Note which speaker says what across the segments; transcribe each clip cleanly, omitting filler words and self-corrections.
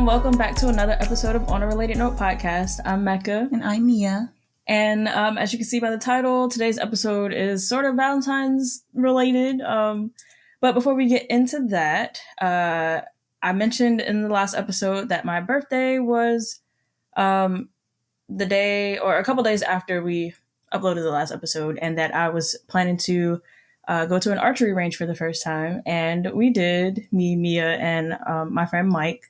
Speaker 1: welcome back to another episode of On a Related Note podcast. I'm Mecca.
Speaker 2: And I'm Mia.
Speaker 1: And as you can see by the title, today's episode is sort of Valentine's related. But before we get into that, I mentioned in the last episode that my birthday was the day or a couple days after we uploaded the last episode, and that I was planning to go to an archery range for the first time. And we did, me, Mia, and my friend Mike.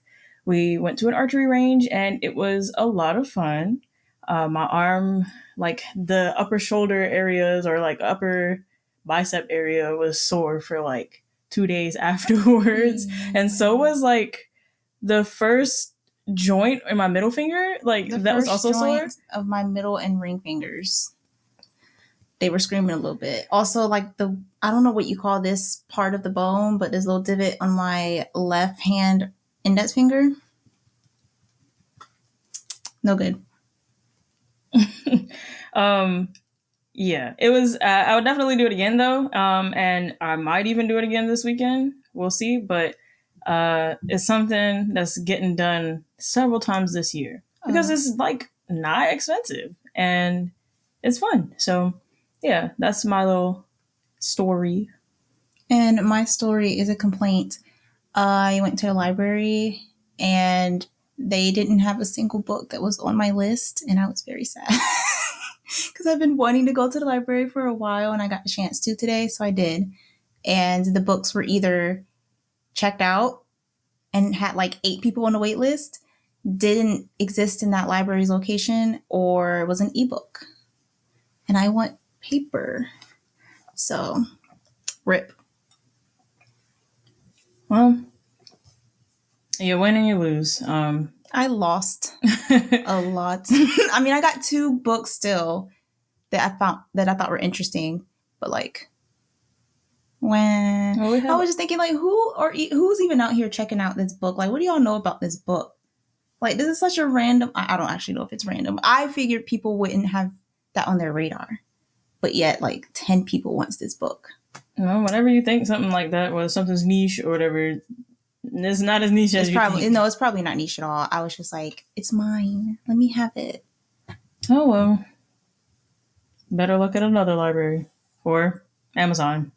Speaker 1: We went to an archery range and it was a lot of fun. My arm, like the upper shoulder areas or like upper bicep area was sore for like 2 days afterwards. And so was like the first joint in my middle finger. Like that was also sore.
Speaker 2: Of my middle and ring fingers. They were screaming a little bit. Also, like I don't know what you call this part of the bone, but this little divot on my left hand index finger. No good.
Speaker 1: Yeah, it was, I would definitely do it again though. And I might even do it again this weekend. We'll see. But it's something that's getting done several times this year because it's like not expensive and it's fun. So yeah, that's my little story.
Speaker 2: And my story is a complaint. I went to a library and they didn't have a single book that was on my list, and I was very sad because I've been wanting to go to the library for a while, and I got the chance to today, so I did. And the books were either checked out and had like 8 people on the wait list, didn't exist in that library's location, or was an ebook. And I want paper. So, rip.
Speaker 1: Well, you win and you lose.
Speaker 2: I lost a lot. I mean, I got 2 books still that I thought were interesting, but like when I was just thinking, like, who's even out here checking out this book? Like, what do y'all know about this book? Like, this is such a random. I don't actually know if it's random. I figured people wouldn't have that on their radar, but yet like 10 people wants this book.
Speaker 1: Well, whenever you think something like that was something's niche or whatever, it's not as niche as you think.
Speaker 2: No, it's probably not niche at all. I was just like, it's mine. Let me have it.
Speaker 1: Oh, well. Better look at another library or Amazon.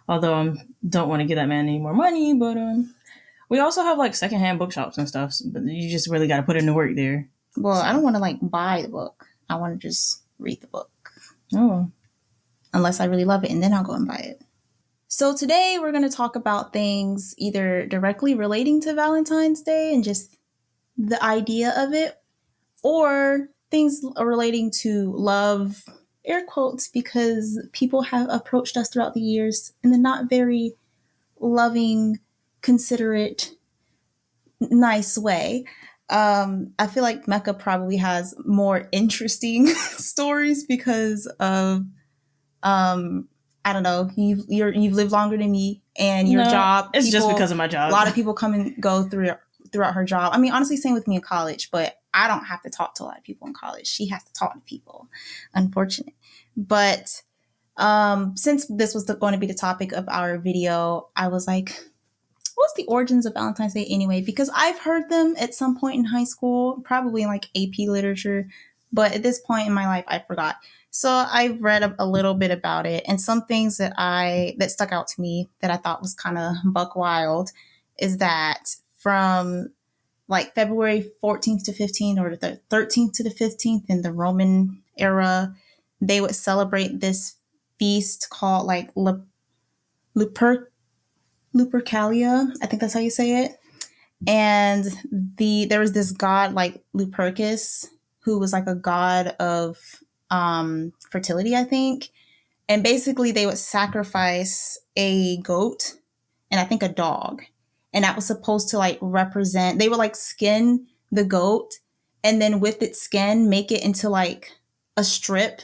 Speaker 1: Although I don't want to give that man any more money, but we also have like secondhand bookshops and stuff, but you just really got to put in the work there.
Speaker 2: Well, I don't want to like buy the book. I want to just read the book.
Speaker 1: Oh, well.
Speaker 2: Unless I really love it, and then I'll go and buy it. So today we're going to talk about things either directly relating to Valentine's Day and just the idea of it, or things relating to love, air quotes, because people have approached us throughout the years in a not very loving, considerate, nice way. I feel like Mecca probably has more interesting stories because of I don't know, you've lived longer than me, and your job.
Speaker 1: It's just because of my job.
Speaker 2: A lot of people come and go throughout her job. I mean, honestly, same with me in college, but I don't have to talk to a lot of people in college. She has to talk to people. Unfortunate. But since this was going to be the topic of our video, I was like, what's the origins of Valentine's Day anyway? Because I've heard them at some point in high school, probably in like AP literature, but at this point in my life, I forgot. So I've read a little bit about it, and some things that stuck out to me that I thought was kind of buck wild is that from like February 14th to 15th, or the 13th to the 15th in the Roman era, they would celebrate this feast called like Lupercalia. I think that's how you say it. And there was this god like Lupercus, who was like a god of fertility, I think. And basically they would sacrifice a goat and I think a dog. And that was supposed to like represent, they would like skin the goat and then with its skin, make it into like a strip.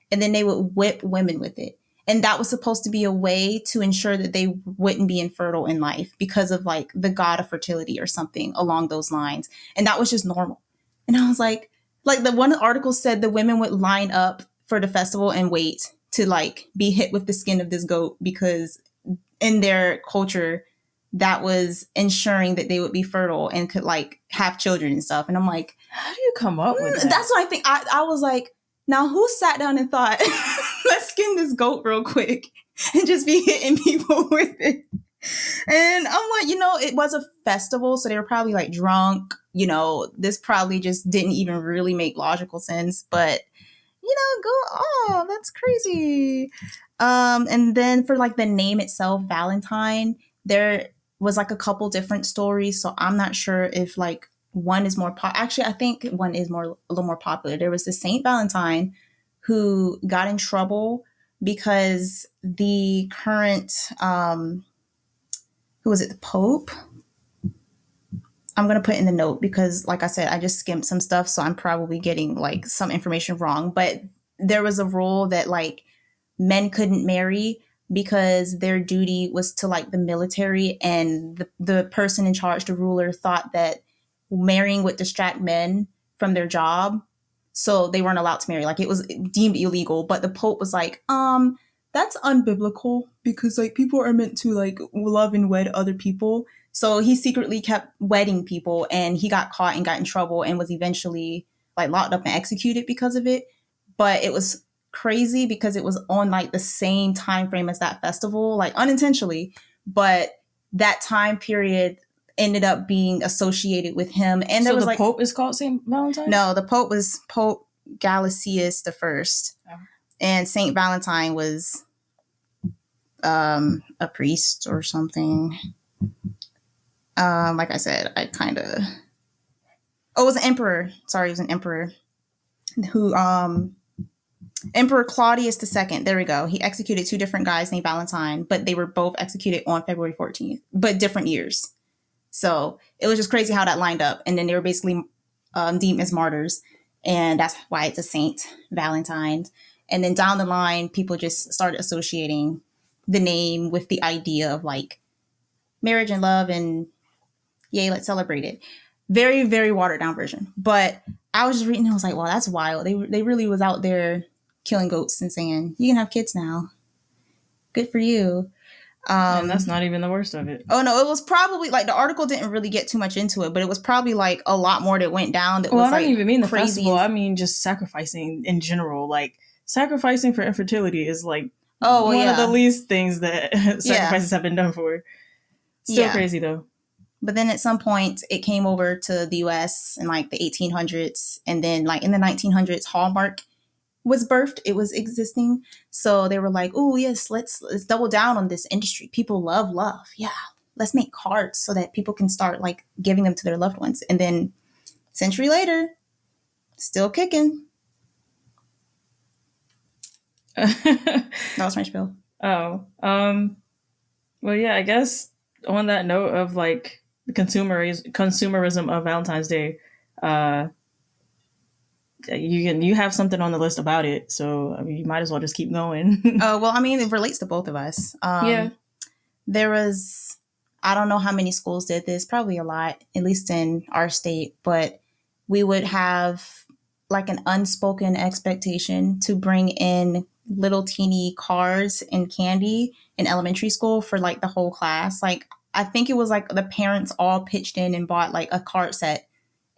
Speaker 2: And then they would whip women with it. And that was supposed to be a way to ensure that they wouldn't be infertile in life because of like the god of fertility or something along those lines. And that was just normal. And I was like the one article said the women would line up for the festival and wait to like be hit with the skin of this goat because in their culture, that was ensuring that they would be fertile and could like have children and stuff. And I'm like,
Speaker 1: how do you come up with that?
Speaker 2: That's what I think. I was like, now who sat down and thought, let's skin this goat real quick and just be hitting people with it? And I'm like, it was a festival, so they were probably like drunk. This probably just didn't even really make logical sense, but that's crazy. And then for like the name itself, Valentine, there was like a couple different stories, so I'm not sure if like one is more actually I think one is a little more popular. There was the Saint Valentine who got in trouble because the current who was it, the Pope? I'm going to put in the note because, like I said, I just skimmed some stuff, so I'm probably getting like some information wrong. But there was a rule that like men couldn't marry because their duty was to like the military, and the person in charge, the ruler, thought that marrying would distract men from their job. So they weren't allowed to marry. Like it was deemed illegal. But the Pope was like, that's unbiblical because like people are meant to like love and wed other people. So he secretly kept wedding people, and he got caught and got in trouble and was eventually like locked up and executed because of it. But it was crazy because it was on like the same time frame as that festival, like unintentionally. But that time period ended up being associated with him. And there was
Speaker 1: the Pope is called Saint Valentine?
Speaker 2: No, the Pope was Pope Galasius the First. Oh. And Saint Valentine was a priest or something. Like I said, it was an emperor. Sorry, it was an emperor who, Emperor Claudius II. There we go. He executed two different guys named Valentine, but they were both executed on February 14th, but different years. So it was just crazy how that lined up. And then they were basically deemed as martyrs. And that's why it's a Saint Valentine. And then down the line, people just started associating the name with the idea of like marriage and love and yay, let's celebrate it. Very, very watered down version. But I was just reading and I was like, well, that's wild. They really was out there killing goats and saying, you can have kids now. Good for you.
Speaker 1: And that's not even the worst of it.
Speaker 2: Oh, no, it was probably like the article didn't really get too much into it, but it was probably like a lot more that went down. That
Speaker 1: well,
Speaker 2: was,
Speaker 1: I don't
Speaker 2: like,
Speaker 1: even mean the festival. I mean just sacrificing in general. Like sacrificing for infertility is like one of the least things that sacrifices have been done for. Still crazy though.
Speaker 2: But then at some point it came over to the US in like the 1800s. And then like in the 1900s, Hallmark was birthed. It was existing. So they were like, oh, yes, let's double down on this industry. People love love. Yeah. Let's make cards so that people can start like giving them to their loved ones. And then a century later, still kicking. That was my spiel.
Speaker 1: Oh. Well, yeah, I guess on that note of like the consumerism of Valentine's Day, you have something on the list about it, so I mean, you might as well just keep going.
Speaker 2: Oh, well, I mean, it relates to both of us. There was, I don't know how many schools did this, probably a lot, at least in our state, but we would have like an unspoken expectation to bring in little teeny cards and candy in elementary school for like the whole class. Like, I think it was like the parents all pitched in and bought like a card set,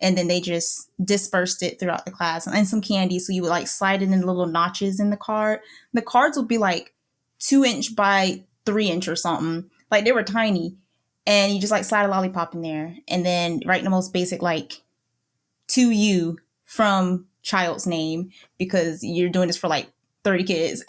Speaker 2: and then they just dispersed it throughout the class and some candy. So you would like slide it in little notches in the card. The cards would be like 2-inch by 3-inch or something. Like they were tiny, and you just like slide a lollipop in there and then write the most basic, like, to you from child's name, because you're doing this for like 30 kids.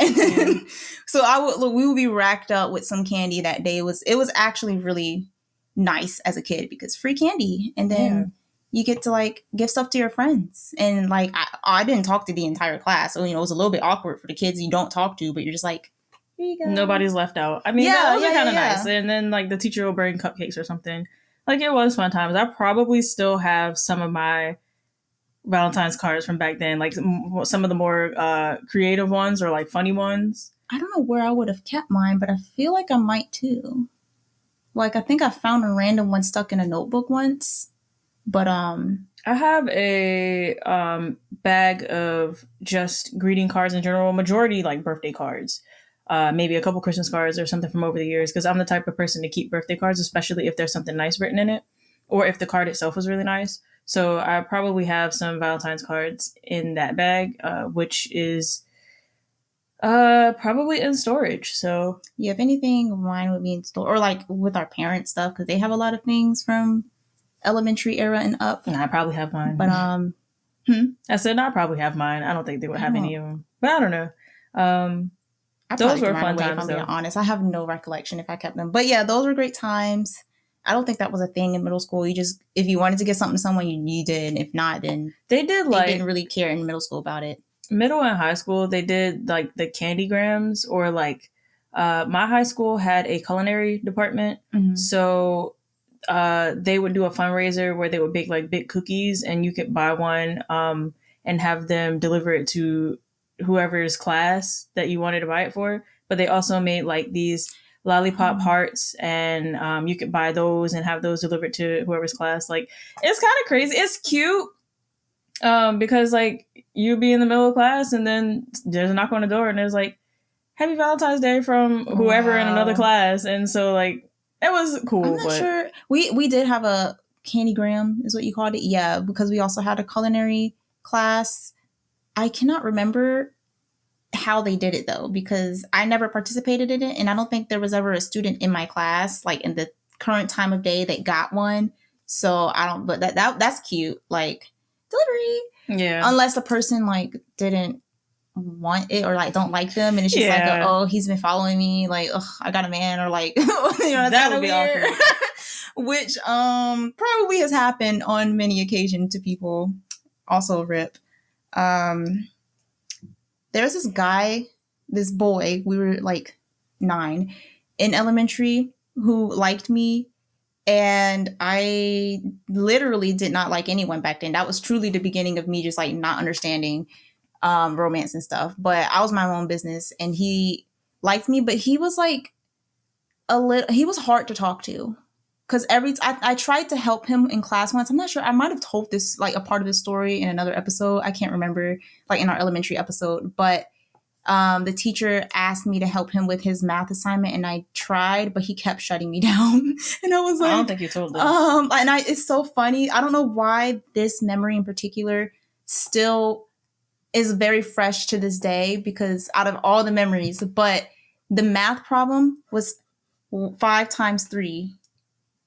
Speaker 2: So we would be racked up with some candy that day. It was actually really nice as a kid because free candy. And then you get to like give stuff to your friends. And like, I didn't talk to the entire class. So, it was a little bit awkward for the kids you don't talk to, but you're just like, here you go.
Speaker 1: Nobody's left out. I mean, those are kind of nice. And then like the teacher will bring cupcakes or something. Like it was fun times. I probably still have some of my Valentine's cards from back then, like some of the more creative ones or like funny ones.
Speaker 2: I don't know where I would have kept mine, but I feel like I might too. Like I think I found a random one stuck in a notebook once, but I
Speaker 1: have a bag of just greeting cards in general, majority like birthday cards. maybe a couple Christmas cards or something from over the years, because I'm the type of person to keep birthday cards, especially if there's something nice written in it or if the card itself was really nice. So I probably have some Valentine's cards in that bag, which is probably in storage. So
Speaker 2: yeah, if anything, mine would be in store, or like with our parents' stuff, because they have a lot of things from elementary era and up.
Speaker 1: I probably have mine.
Speaker 2: But
Speaker 1: I said I probably have mine. I don't think they would have any of them, but I don't know. Those were fun times. If I'm being
Speaker 2: honest, I have no recollection if I kept them. But yeah, those were great times. I don't think that was a thing in middle school. You just, if you wanted to get something to someone, you did. If not, then
Speaker 1: they didn't
Speaker 2: really care in middle school about it.
Speaker 1: Middle and high school, they did like the candy grams, or like my high school had a culinary department. Mm-hmm. So they would do a fundraiser where they would bake like big cookies, and you could buy one and have them deliver it to whoever's class that you wanted to buy it for. But they also made like these lollipop hearts, and you could buy those and have those delivered to whoever's class. Like, it's kind of crazy. It's cute because like you be in the middle of class and then there's a knock on the door and there's like, Happy Valentine's Day from whoever in another class. And so like, it was cool.
Speaker 2: I'm not sure. We did have a candygram is what you called it. Yeah, because we also had a culinary class. I cannot remember how they did it though, because I never participated in it, and I don't think there was ever a student in my class, like in the current time of day, that got one. So I don't. But that's cute. Like, delivery.
Speaker 1: Yeah.
Speaker 2: Unless the person like didn't want it or like don't like them, and it's just like, oh, he's been following me. Like, ugh, I got a man, or like, that would be weird. Awkward. Which probably has happened on many occasions to people. Also, rip. There's this guy, this boy, we were like 9 in elementary, who liked me. And I literally did not like anyone back then. That was truly the beginning of me just like not understanding romance and stuff. But I was my own business, and he liked me, but he was like he was hard to talk to. Because I tried to help him in class once. I'm not sure. I might have told this, like, a part of the story in another episode. I can't remember, like, in our elementary episode. But the teacher asked me to help him with his math assignment, and I tried, but he kept shutting me down. And I was like,
Speaker 1: I don't think you told this.
Speaker 2: It's so funny. I don't know why this memory in particular still is very fresh to this day, because out of all the memories, but the math problem was 5 times 3.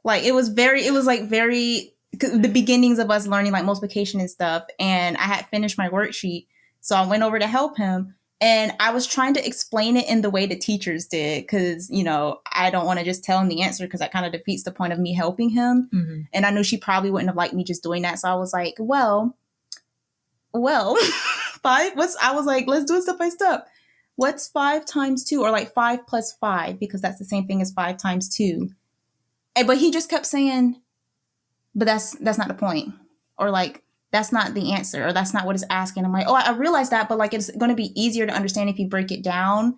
Speaker 2: Like, it was very the beginnings of us learning like multiplication and stuff. And I had finished my worksheet. So I went over to help him, and I was trying to explain it in the way the teachers did. Cause I don't want to just tell him the answer, cause that kind of defeats the point of me helping him. Mm-hmm. And I knew she probably wouldn't have liked me just doing that. So I was like, well, 5, I was like, let's do it step by step. What's 5 times 2, or like 5 plus 5? Because that's the same thing as 5 times 2. But he just kept saying, but that's not the point. Or like, that's not the answer, or that's not what it's asking. I'm like, oh, I realize that, but like, it's going to be easier to understand if you break it down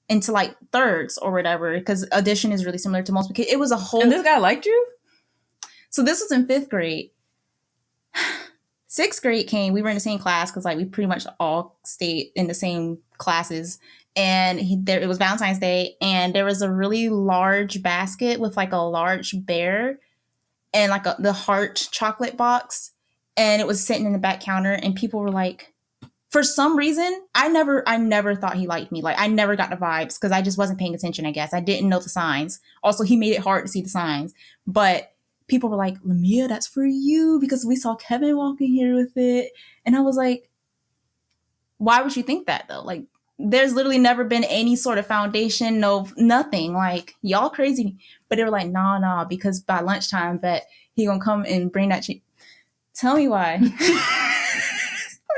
Speaker 2: into like thirds or whatever, because addition is really similar to multiplication. It was a whole...
Speaker 1: And this guy liked you?
Speaker 2: So this was in 5th grade. 6th grade came, we were in the same class, because like we pretty much all stayed in the same classes. And it was Valentine's Day, and there was a really large basket with like a large bear and like the heart chocolate box, and it was sitting in the back counter. And people were like, for some reason, I never thought he liked me. Like, I never got the vibes, because I just wasn't paying attention, I guess. I didn't know the signs. Also, he made it hard to see the signs. But people were like, Lamia, that's for you, because we saw Kevin walking here with it. And I was like, why would you think that though? Like, there's literally never been any sort of foundation, nothing. Like, y'all crazy. But they were like, nah, because by lunchtime, bet he gonna come and bring that cheese. Tell me why.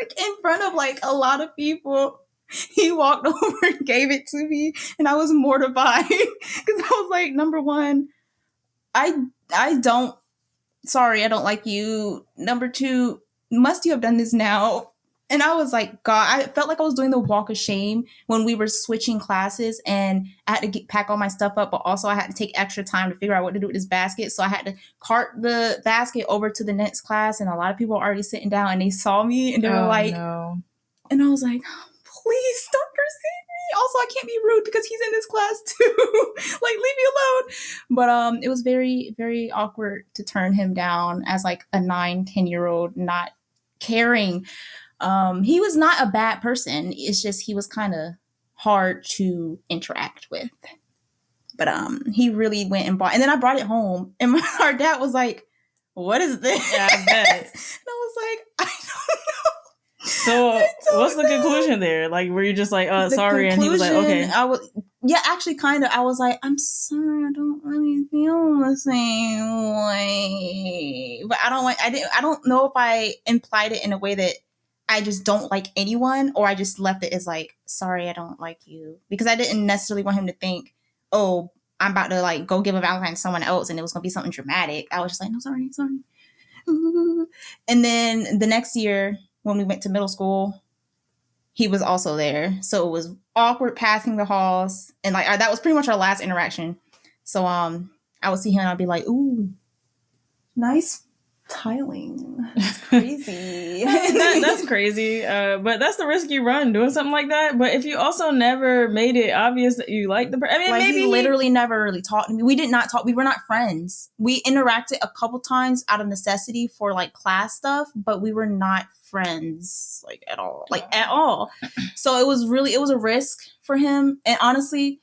Speaker 2: Like, in front of like a lot of people, he walked over and gave it to me, and I was mortified, because I was like, number one, I don't like you. Number 2, must you have done this now? And I was like, God, I felt like I was doing the walk of shame when we were switching classes, and I had to pack all my stuff up, but also I had to take extra time to figure out what to do with this basket. So I had to cart the basket over to the next class, and a lot of people were already sitting down, and they saw me, and they were like, no. And I was like, please don't Also, I can't be rude because he's in this class too. Like, leave me alone. But it was very, very awkward to turn him down as like a 9, 10-year-old, not caring. He was not a bad person. It's just he was kind of hard to interact with. But he really went and bought, and then I brought it home, and our dad was like, "What is this?"
Speaker 1: Yeah, I bet.
Speaker 2: And I was like, "I don't know."
Speaker 1: So what's the conclusion there? Like, were you just like, sorry, and he was like, okay.
Speaker 2: Actually, kind of. I was like, I'm sorry, I don't really feel the same way, but I don't know if I implied it in a way that I just don't like anyone, or I just left it as like, sorry, I don't like you, because I didn't necessarily want him to think, oh, I'm about to like go give a Valentine to someone else, and it was gonna be something dramatic. I was just like, no, sorry. And then the next year, when we went to middle school, he was also there. So it was awkward passing the halls. And like that was pretty much our last interaction. So I would see him and I'd be like, ooh, nice tiling. That's crazy.
Speaker 1: That's crazy. But that's the risk you run doing something like that. But if you also never made it obvious that you like the person, I mean,
Speaker 2: like,
Speaker 1: maybe
Speaker 2: he literally never really talked to me. We did not talk. We were not friends. We interacted a couple times out of necessity for like class stuff, but we were not friends like at all. So it was a risk for him, and honestly,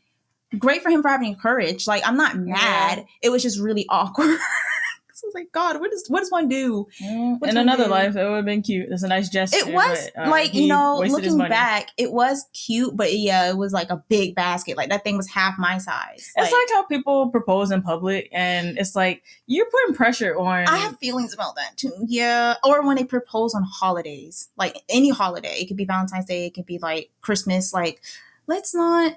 Speaker 2: great for him for having courage. Like, I'm not mad. It was just really awkward. So I was like, God, what does one do?
Speaker 1: In another life, it would have been cute. It's a nice gesture.
Speaker 2: It was but, like, looking back, it was cute, but yeah, it was like a big basket. Like, that thing was half my size.
Speaker 1: It's like how people propose in public, and it's like, you're putting pressure on.
Speaker 2: I have feelings about that too. Yeah. Or when they propose on holidays, like any holiday. It could be Valentine's Day. It could be like Christmas. Like, let's not.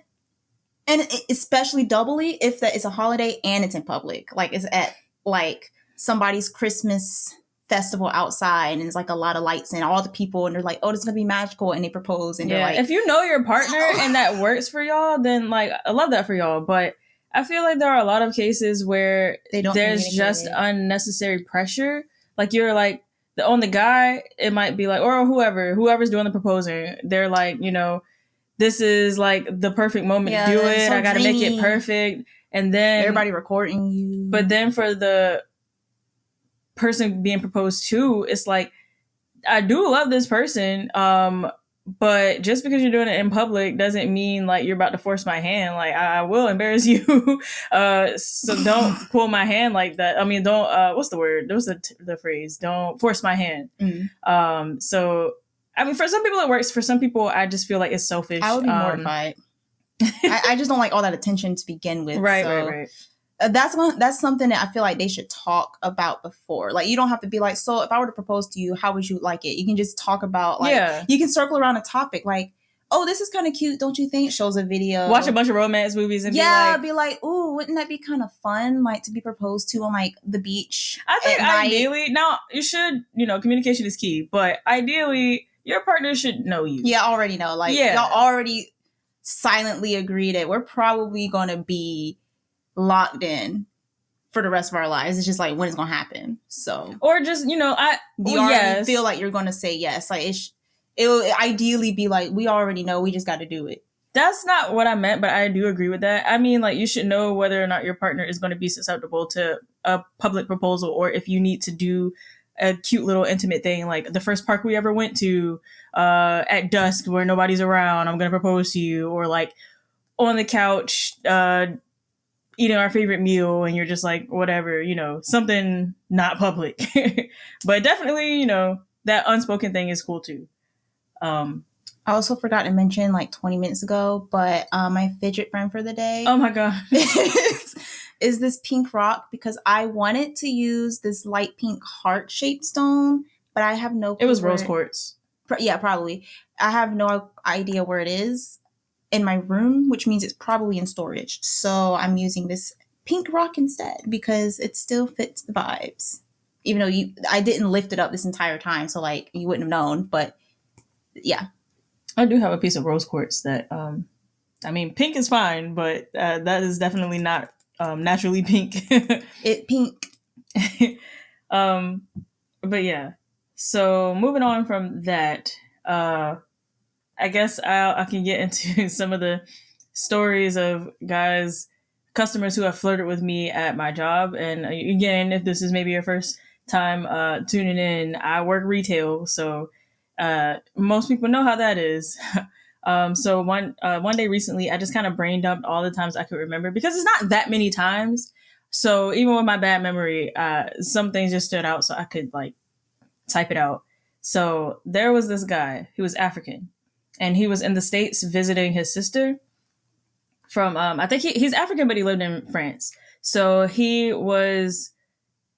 Speaker 2: And especially doubly if that is a holiday and it's in public. Like, it's at like somebody's Christmas festival outside, and it's like a lot of lights and all the people, and they're like, oh, this is gonna be magical, and they propose, and they're like,
Speaker 1: if you know your partner and that works for y'all, then like, I love that for y'all. But I feel like there are a lot of cases where there's just unnecessary pressure. Like, you're like, on the guy, it might be like, or whoever's doing the proposing, they're like, this is like the perfect moment to do it. So I gotta make it perfect. And then
Speaker 2: everybody recording you.
Speaker 1: But then for the person being proposed to, it's like, I do love this person, but just because you're doing it in public doesn't mean like you're about to force my hand. Like, I will embarrass you. So don't pull my hand like that. I mean, don't what's the word? There was the phrase, don't force my hand. So I mean, for some people it works. For some people, I just feel like it's selfish.
Speaker 2: I would be mortified. I just don't like all that attention to begin with.
Speaker 1: Right.
Speaker 2: That's something that I feel like they should talk about before. Like, you don't have to be like, so if I were to propose to you, how would you like it? You can just talk about, like, you can circle around a topic like, oh, this is kind of cute, don't you think? Shows a video.
Speaker 1: Watch a bunch of romance movies and
Speaker 2: be like, ooh, wouldn't that be kind of fun? Like, to be proposed to on like the beach.
Speaker 1: I think ideally, now you should, communication is key, but ideally your partner should know you.
Speaker 2: Yeah, already know. Like, y'all already silently agree that we're probably going to be locked in for the rest of our lives. It's just like, when it's gonna happen. So, or just you already feel like you're gonna say yes. Like, it'll ideally be like, we already know, we just got to do it.
Speaker 1: That's not what I meant, but I do agree with that. I mean, like, you should know whether or not your partner is going to be susceptible to a public proposal, or if you need to do a cute little intimate thing, like the first park we ever went to at dusk where nobody's around, I'm gonna propose to you, or like on the couch eating our favorite meal, and you're just like, whatever, something not public. But definitely, that unspoken thing is cool too.
Speaker 2: I also forgot to mention like 20 minutes ago, but my fidget friend for the day,
Speaker 1: oh my god,
Speaker 2: is this pink rock, because I wanted to use this light pink heart-shaped stone, but I have no clue.
Speaker 1: It was rose quartz.
Speaker 2: Yeah, probably. I have no idea where it is in my room, which means it's probably in storage. So I'm using this pink rock instead because it still fits the vibes. Even though I didn't lift it up this entire time, so like you wouldn't have known. But yeah,
Speaker 1: I do have a piece of rose quartz that I mean, pink is fine, but that is definitely not naturally pink.
Speaker 2: It pink.
Speaker 1: But yeah. So moving on from that, I I guess I can get into some of the stories of customers who have flirted with me at my job. And again, if this is maybe your first time tuning in, I work retail, so most people know how that is. So one day recently, I just kind of brain dumped all the times I could remember because it's not that many times. So even with my bad memory, some things just stood out, so I could like type it out. So there was this guy who was African, and he was in the States visiting his sister. From I think he's African, but he lived in France. So he was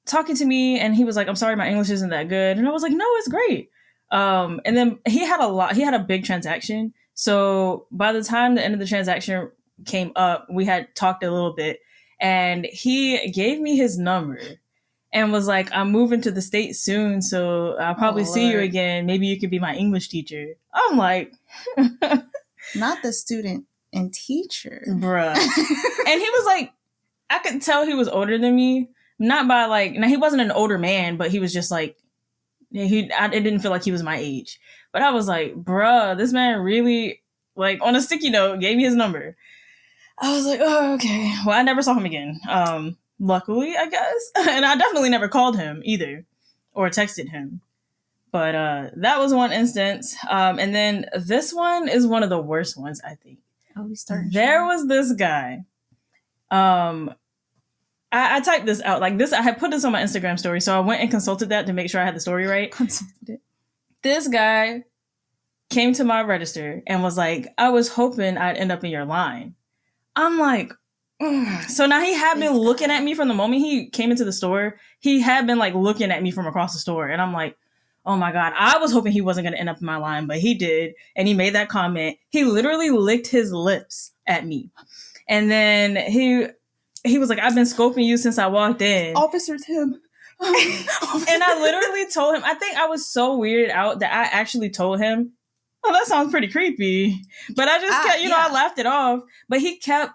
Speaker 1: talking to me, and he was like, "I'm sorry, my English isn't that good," and I was like, "No, it's great." And then he had a big transaction. So by the time the end of the transaction came up, we had talked a little bit, and he gave me his number and was like, "I'm moving to the States soon, so I'll probably see you again. Maybe you could be my English teacher." I'm like,
Speaker 2: not the student and teacher,
Speaker 1: bruh. And he was like, I could tell he was older than me, not by like, now he wasn't an older man, but he was just like, it didn't feel like he was my age. But I was like, bruh, this man really, like, on a sticky note, gave me his number. I was like, oh, okay. Well, I never saw him again. Luckily, I guess. And I definitely never called him either or texted him. But that was one instance. And then this one is one of the worst ones, I think.
Speaker 2: Oh, we started.
Speaker 1: There was this guy. I typed this out like this. I had put this on my Instagram story, so I went and consulted that to make sure I had the story right.
Speaker 2: Consulted it.
Speaker 1: This guy came to my register and was like, "I was hoping I'd end up in your line." I'm like, ugh. So now he had been looking at me from the moment he came into the store. He had been like looking at me from across the store, and I'm like, oh my God, I was hoping he wasn't going to end up in my line, but he did. And he made that comment. He literally licked his lips at me. And then he was like, "I've been scoping you since I walked in."
Speaker 2: Officer Tim.
Speaker 1: And I literally told him, I think I was so weirded out that I actually told him, "Oh, that sounds pretty creepy." But I just kept, I laughed it off. But he kept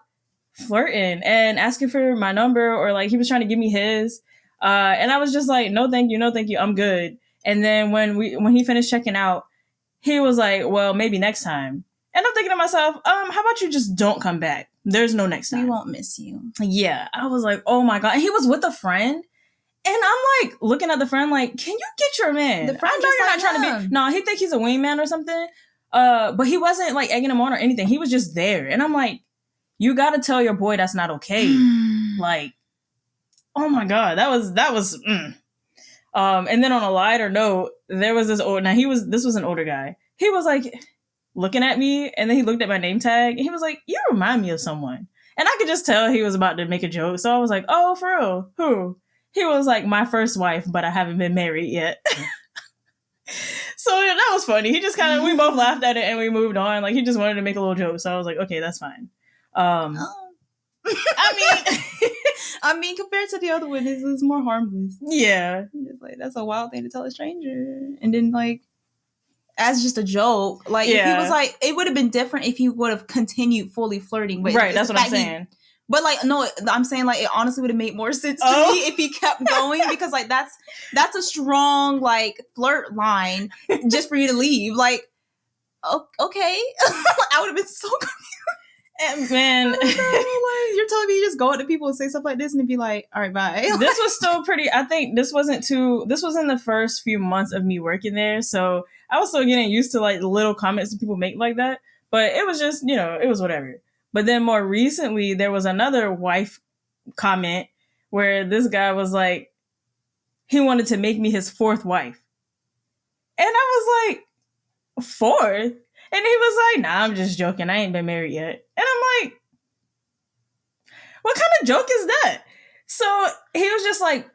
Speaker 1: flirting and asking for my number, or like he was trying to give me his. And I was just like, "No, thank you. No, thank you. I'm good." And then when he finished checking out, he was like, "Well, maybe next time." And I'm thinking to myself, how about you just don't come back? There's no next time.
Speaker 2: We won't miss you.
Speaker 1: Yeah. I was like, oh my God. And he was with a friend. And I'm like looking at the friend like, can you get your man?
Speaker 2: The friend,
Speaker 1: I know you're not trying to be. No, he think he's a wingman or something. But he wasn't like egging him on or anything. He was just there. And I'm like, you got to tell your boy that's not okay. Like, oh my God. That was. And then on a lighter note, there was this this was an older guy. He was like looking at me, and then he looked at my name tag, and he was like, "You remind me of someone." And I could just tell he was about to make a joke. So I was like, "Oh, for real? Who?" He was like, "My first wife, but I haven't been married yet." So that was funny. He just we both laughed at it and we moved on. Like he just wanted to make a little joke. So I was like, okay, that's fine.
Speaker 2: I mean, compared to the other one, it's more harmless.
Speaker 1: Yeah.
Speaker 2: Just like, that's a wild thing to tell a stranger. And then like, as just a joke, like if he was like, it would have been different if he would have continued fully flirting. But
Speaker 1: right, that's what I'm saying.
Speaker 2: But like, no, I'm saying like it honestly would have made more sense to me if he kept going, because like that's a strong like flirt line just for you to leave. Like, okay, I would have been so confused.
Speaker 1: And man,
Speaker 2: like, you're telling me you just go up to people and say stuff like this and be like, all right, bye.
Speaker 1: This was still pretty. I think this was in the first few months of me working there, so I was still getting used to like the little comments that people make like that. But it was just, it was whatever. But then more recently, there was another wife comment where this guy was like, he wanted to make me his fourth wife. And I was like, fourth? And he was like, nah, I'm just joking. I ain't been married yet. And I'm like, what kind of joke is that? So he was just like,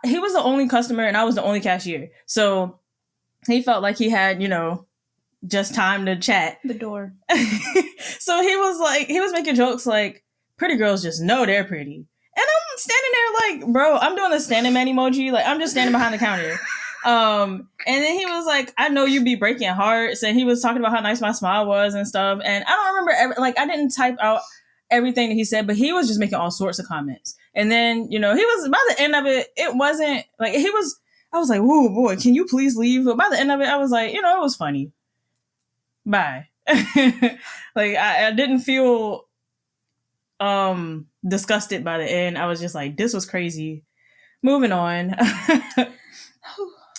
Speaker 1: he was the only customer and I was the only cashier. So he felt like he had, just time to chat.
Speaker 2: The door.
Speaker 1: So he was making jokes like, pretty girls just know they're pretty. And I'm standing there like, bro, I'm doing the standing man emoji. Like, I'm just standing behind the counter. And then he was like, I know you be breaking hearts. And he was talking about how nice my smile was and stuff. And I don't remember, I didn't type out everything that he said, but he was just making all sorts of comments. And then, he was, by the end of it, it wasn't like, I was like, whoa, boy, can you please leave? But by the end of it, I was like, it was funny. bye. Like I didn't feel disgusted by the end. I was just like, this was crazy. Moving on.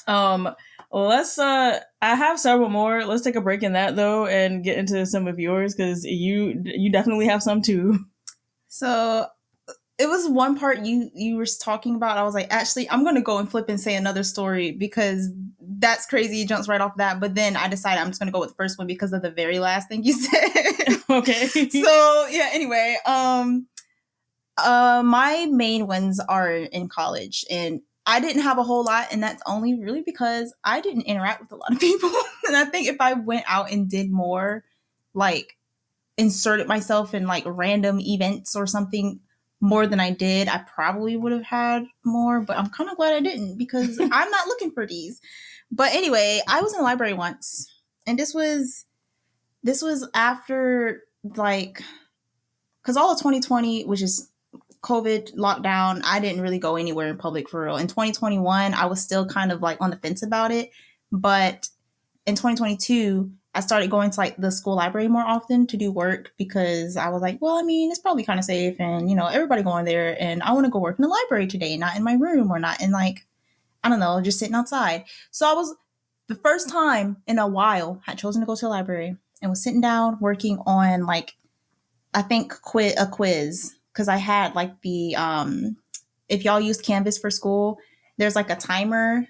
Speaker 1: um let's I have several more. Let's take a break in that though and get into some of yours because you definitely have some too.
Speaker 2: So it was one part you were talking about. I was like, actually, I'm gonna go and flip and say another story because that's crazy. It jumps right off that. But then I decided I'm just gonna go with the first one because of the very last thing you said.
Speaker 1: Okay.
Speaker 2: So yeah. Anyway, my main ones are in college, and I didn't have a whole lot, and that's only really because I didn't interact with a lot of people. And I think if I went out and did more, like inserted myself in like random events or something more than I did, I probably would have had more, but I'm kind of glad I didn't because I'm not looking for these. But anyway, I was in a library once, and this was after like, because all of 2020, which is COVID lockdown, I didn't really go anywhere in public for real. In 2021, I was still kind of like on the fence about it, but in 2022, I started going to like the school library more often to do work because I was like, well, I mean, it's probably kind of safe and, you know, everybody going there and I want to go work in the library today, not in my room or not in like, I don't know, just sitting outside. So I was the first time in a while had chosen to go to the library and was sitting down working on like, I think a quiz because I had like the, if y'all used Canvas for school, there's like a timer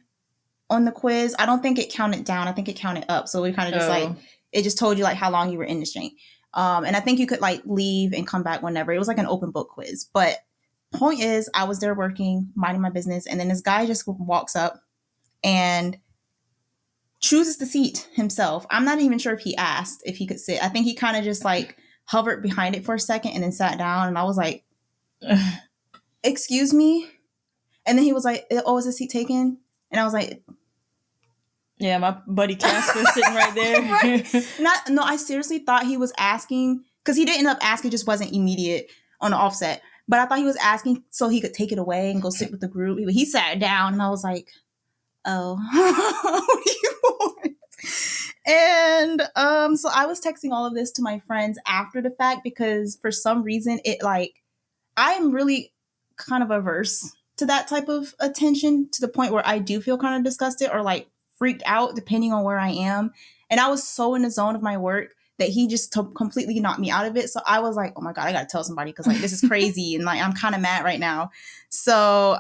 Speaker 2: on the quiz. I don't think it counted down. I think it counted up. So we kind of just like, it just told you like how long you were in the string. And I think you could like leave and come back whenever. It was like an open book quiz. But point is, I was there working, minding my business. And then this guy just walks up and chooses the seat himself. I'm not even sure if he asked if he could sit. I think he kind of just like hovered behind it for a second and then sat down. And I was like, excuse me. And then he was like, oh, is the seat taken? And I was like,
Speaker 1: yeah, my buddy Casper sitting right there.
Speaker 2: Right. No, I seriously thought he was asking because he didn't end up asking, just wasn't immediate on the offset. But I thought he was asking so he could take it away and go sit with the group. He sat down and I was like, oh, what do you want? And so I was texting all of this to my friends after the fact because for some reason it like I am really kind of averse to that type of attention to the point where I do feel kind of disgusted or like freaked out depending on where I am. And I was so in the zone of my work that he just completely knocked me out of it. So I was like, oh my God, I got to tell somebody because like this is crazy. And like I'm kind of mad right now. So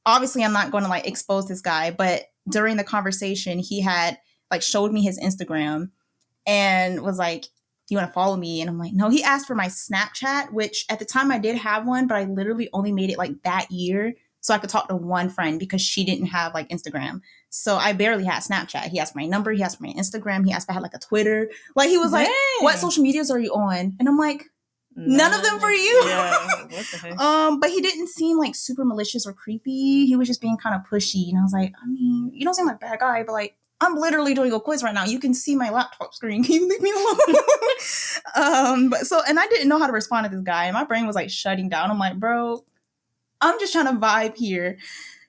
Speaker 2: obviously I'm not going to like expose this guy. But during the conversation, he had like showed me his Instagram and was like, do you want to follow me? And I'm like, no. He asked for my Snapchat, which at the time I did have one, but I literally only made it like that year so I could talk to one friend because she didn't have like Instagram. So I barely had Snapchat. He asked for my number. He asked for my Instagram. He asked if I had like a Twitter. Like he was like, what social medias are you on? And I'm like, none of them for you.
Speaker 1: Yeah, what the heck?
Speaker 2: But he didn't seem like super malicious or creepy. He was just being kind of pushy. And I was like, I mean, you don't seem like a bad guy, but like, I'm literally doing a quiz right now. You can see my laptop screen. Can you leave me alone? And I didn't know how to respond to this guy. And my brain was like shutting down. I'm like, bro, I'm just trying to vibe here.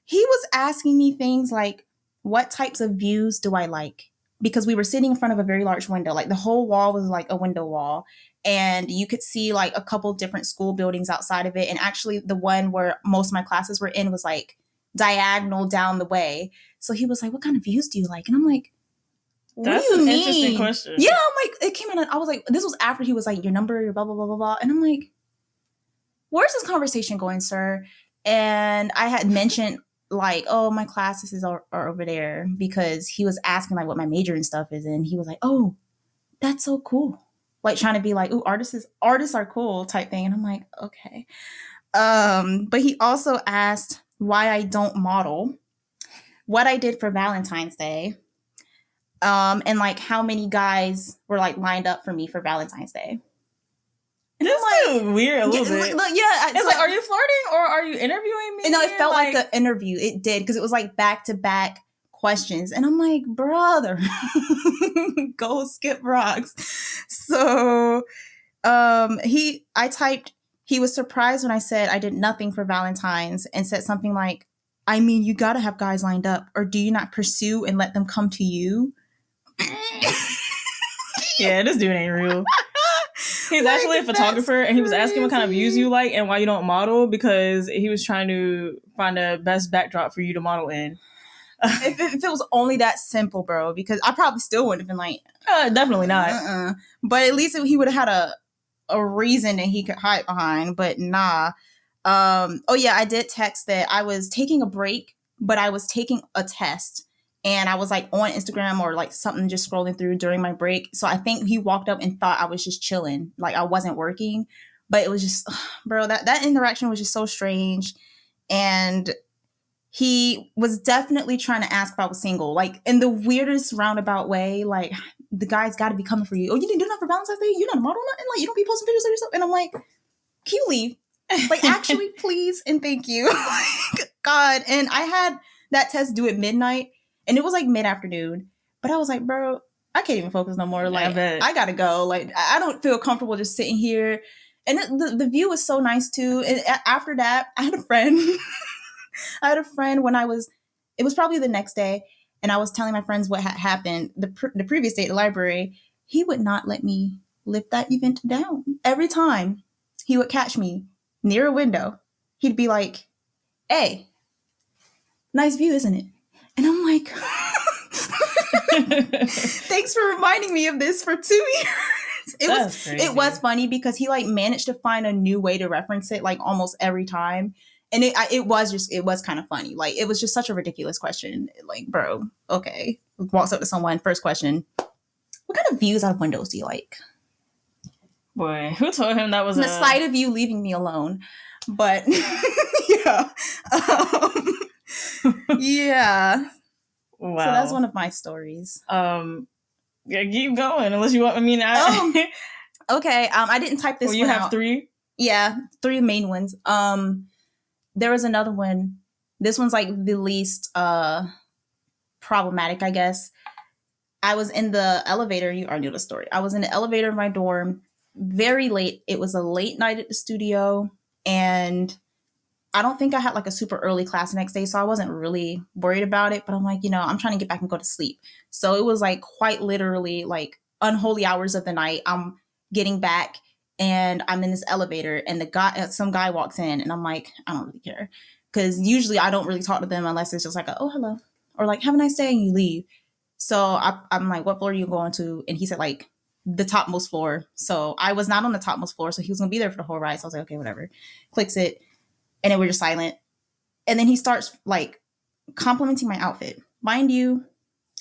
Speaker 2: He was asking me things like, what types of views do I like? Because we were sitting in front of a very large window. Like the whole wall was like a window wall. And you could see like a couple different school buildings outside of it. And actually the one where most of my classes were in was like diagonal down the way. So he was like, what kind of views do you like? And I'm like, what
Speaker 1: That's
Speaker 2: do you
Speaker 1: an
Speaker 2: mean?
Speaker 1: interesting question.
Speaker 2: Yeah, I'm like, it came out. I was like, this was after he was like, your number, your blah, blah, blah, blah, blah. And I'm like, where's this conversation going, sir? And I had mentioned like, oh, my classes are over there because he was asking like what my major and stuff is. And he was like, oh, that's so cool. Like trying to be like, ooh, artists are cool type thing. And I'm like, okay. But he also asked why I don't model, what I did for Valentine's Day, and like how many guys were like lined up for me for Valentine's Day. And
Speaker 1: this is like, weird a little bit.
Speaker 2: It's
Speaker 1: like, are you flirting or are you interviewing me?
Speaker 2: No, it felt like an interview. It did because it was like back-to-back questions. And I'm like, brother, go skip rocks. So I typed, he was surprised when I said I did nothing for Valentine's and said something like, I mean, you got to have guys lined up or do you not pursue and let them come to you?
Speaker 1: Yeah, this dude ain't real. He's
Speaker 2: Like,
Speaker 1: actually a photographer, and he was asking what kind of views
Speaker 2: crazy.
Speaker 1: you like and why you don't model, because he was trying to find the best backdrop for you to model in.
Speaker 2: If it was only that simple, bro, because I probably still wouldn't have been like,
Speaker 1: Definitely not.
Speaker 2: But at least he would have had a reason that he could hide behind. But nah. Oh yeah, I did text that I was taking a break, but I was taking a test. And I was like on Instagram or like something, just scrolling through during my break. So I think he walked up and thought I was just chilling, like I wasn't working. But it was just, bro, that interaction was just so strange. And he was definitely trying to ask if I was single, like in the weirdest roundabout way. Like, the guy's got to be coming for you. Oh, you didn't do nothing for Valentine's Day? You're not a model, nothing? Like, you don't be posting pictures of yourself? And I'm like, can you leave? Like, actually, please and thank you. God. And I had that test due at midnight, and it was like mid-afternoon. But I was like, bro, I can't even focus no more. Like, I gotta go. Like, I don't feel comfortable just sitting here. And the view was so nice too. And after that, I had a friend. I had a friend when it was probably the next day, and I was telling my friends what had happened the previous day at the library. He would not let me lift that event down. Every time he would catch me near a window, he'd be like, hey, nice view, isn't it? And I'm like, thanks for reminding me of this for 2 years. It was funny because he like managed to find a new way to reference it like almost every time. And it was kind of funny. Like, it was just such a ridiculous question. Like, bro, okay. Walks up to someone, first question, what kind of views out of windows do you like?
Speaker 1: Boy, who told him that was
Speaker 2: the sight of you leaving me alone? But yeah. Yeah.
Speaker 1: Wow.
Speaker 2: So that's one of my stories.
Speaker 1: Yeah, keep going unless you want me now.
Speaker 2: Okay. I didn't type this one
Speaker 1: you have
Speaker 2: out.
Speaker 1: 3?
Speaker 2: Yeah, 3 main ones. There was another one. This one's like the least problematic, I guess. I was in the elevator. You already know the story. I was in the elevator in my dorm very late. It was a late night at the studio, and I don't think I had like a super early class the next day, so I wasn't really worried about it. But I'm like, I'm trying to get back and go to sleep. So it was like quite literally like unholy hours of the night. I'm getting back, and I'm in this elevator, and some guy walks in, and I'm like, I don't really care, because usually I don't really talk to them unless it's just like, oh, hello, or like, have a nice day, and you leave. So I'm like, what floor are you going to? And he said like the topmost floor. So I was not on the topmost floor, so he was gonna be there for the whole ride. So I was like, okay, whatever. Clicks it, and then we're just silent. And then he starts like complimenting my outfit. Mind you,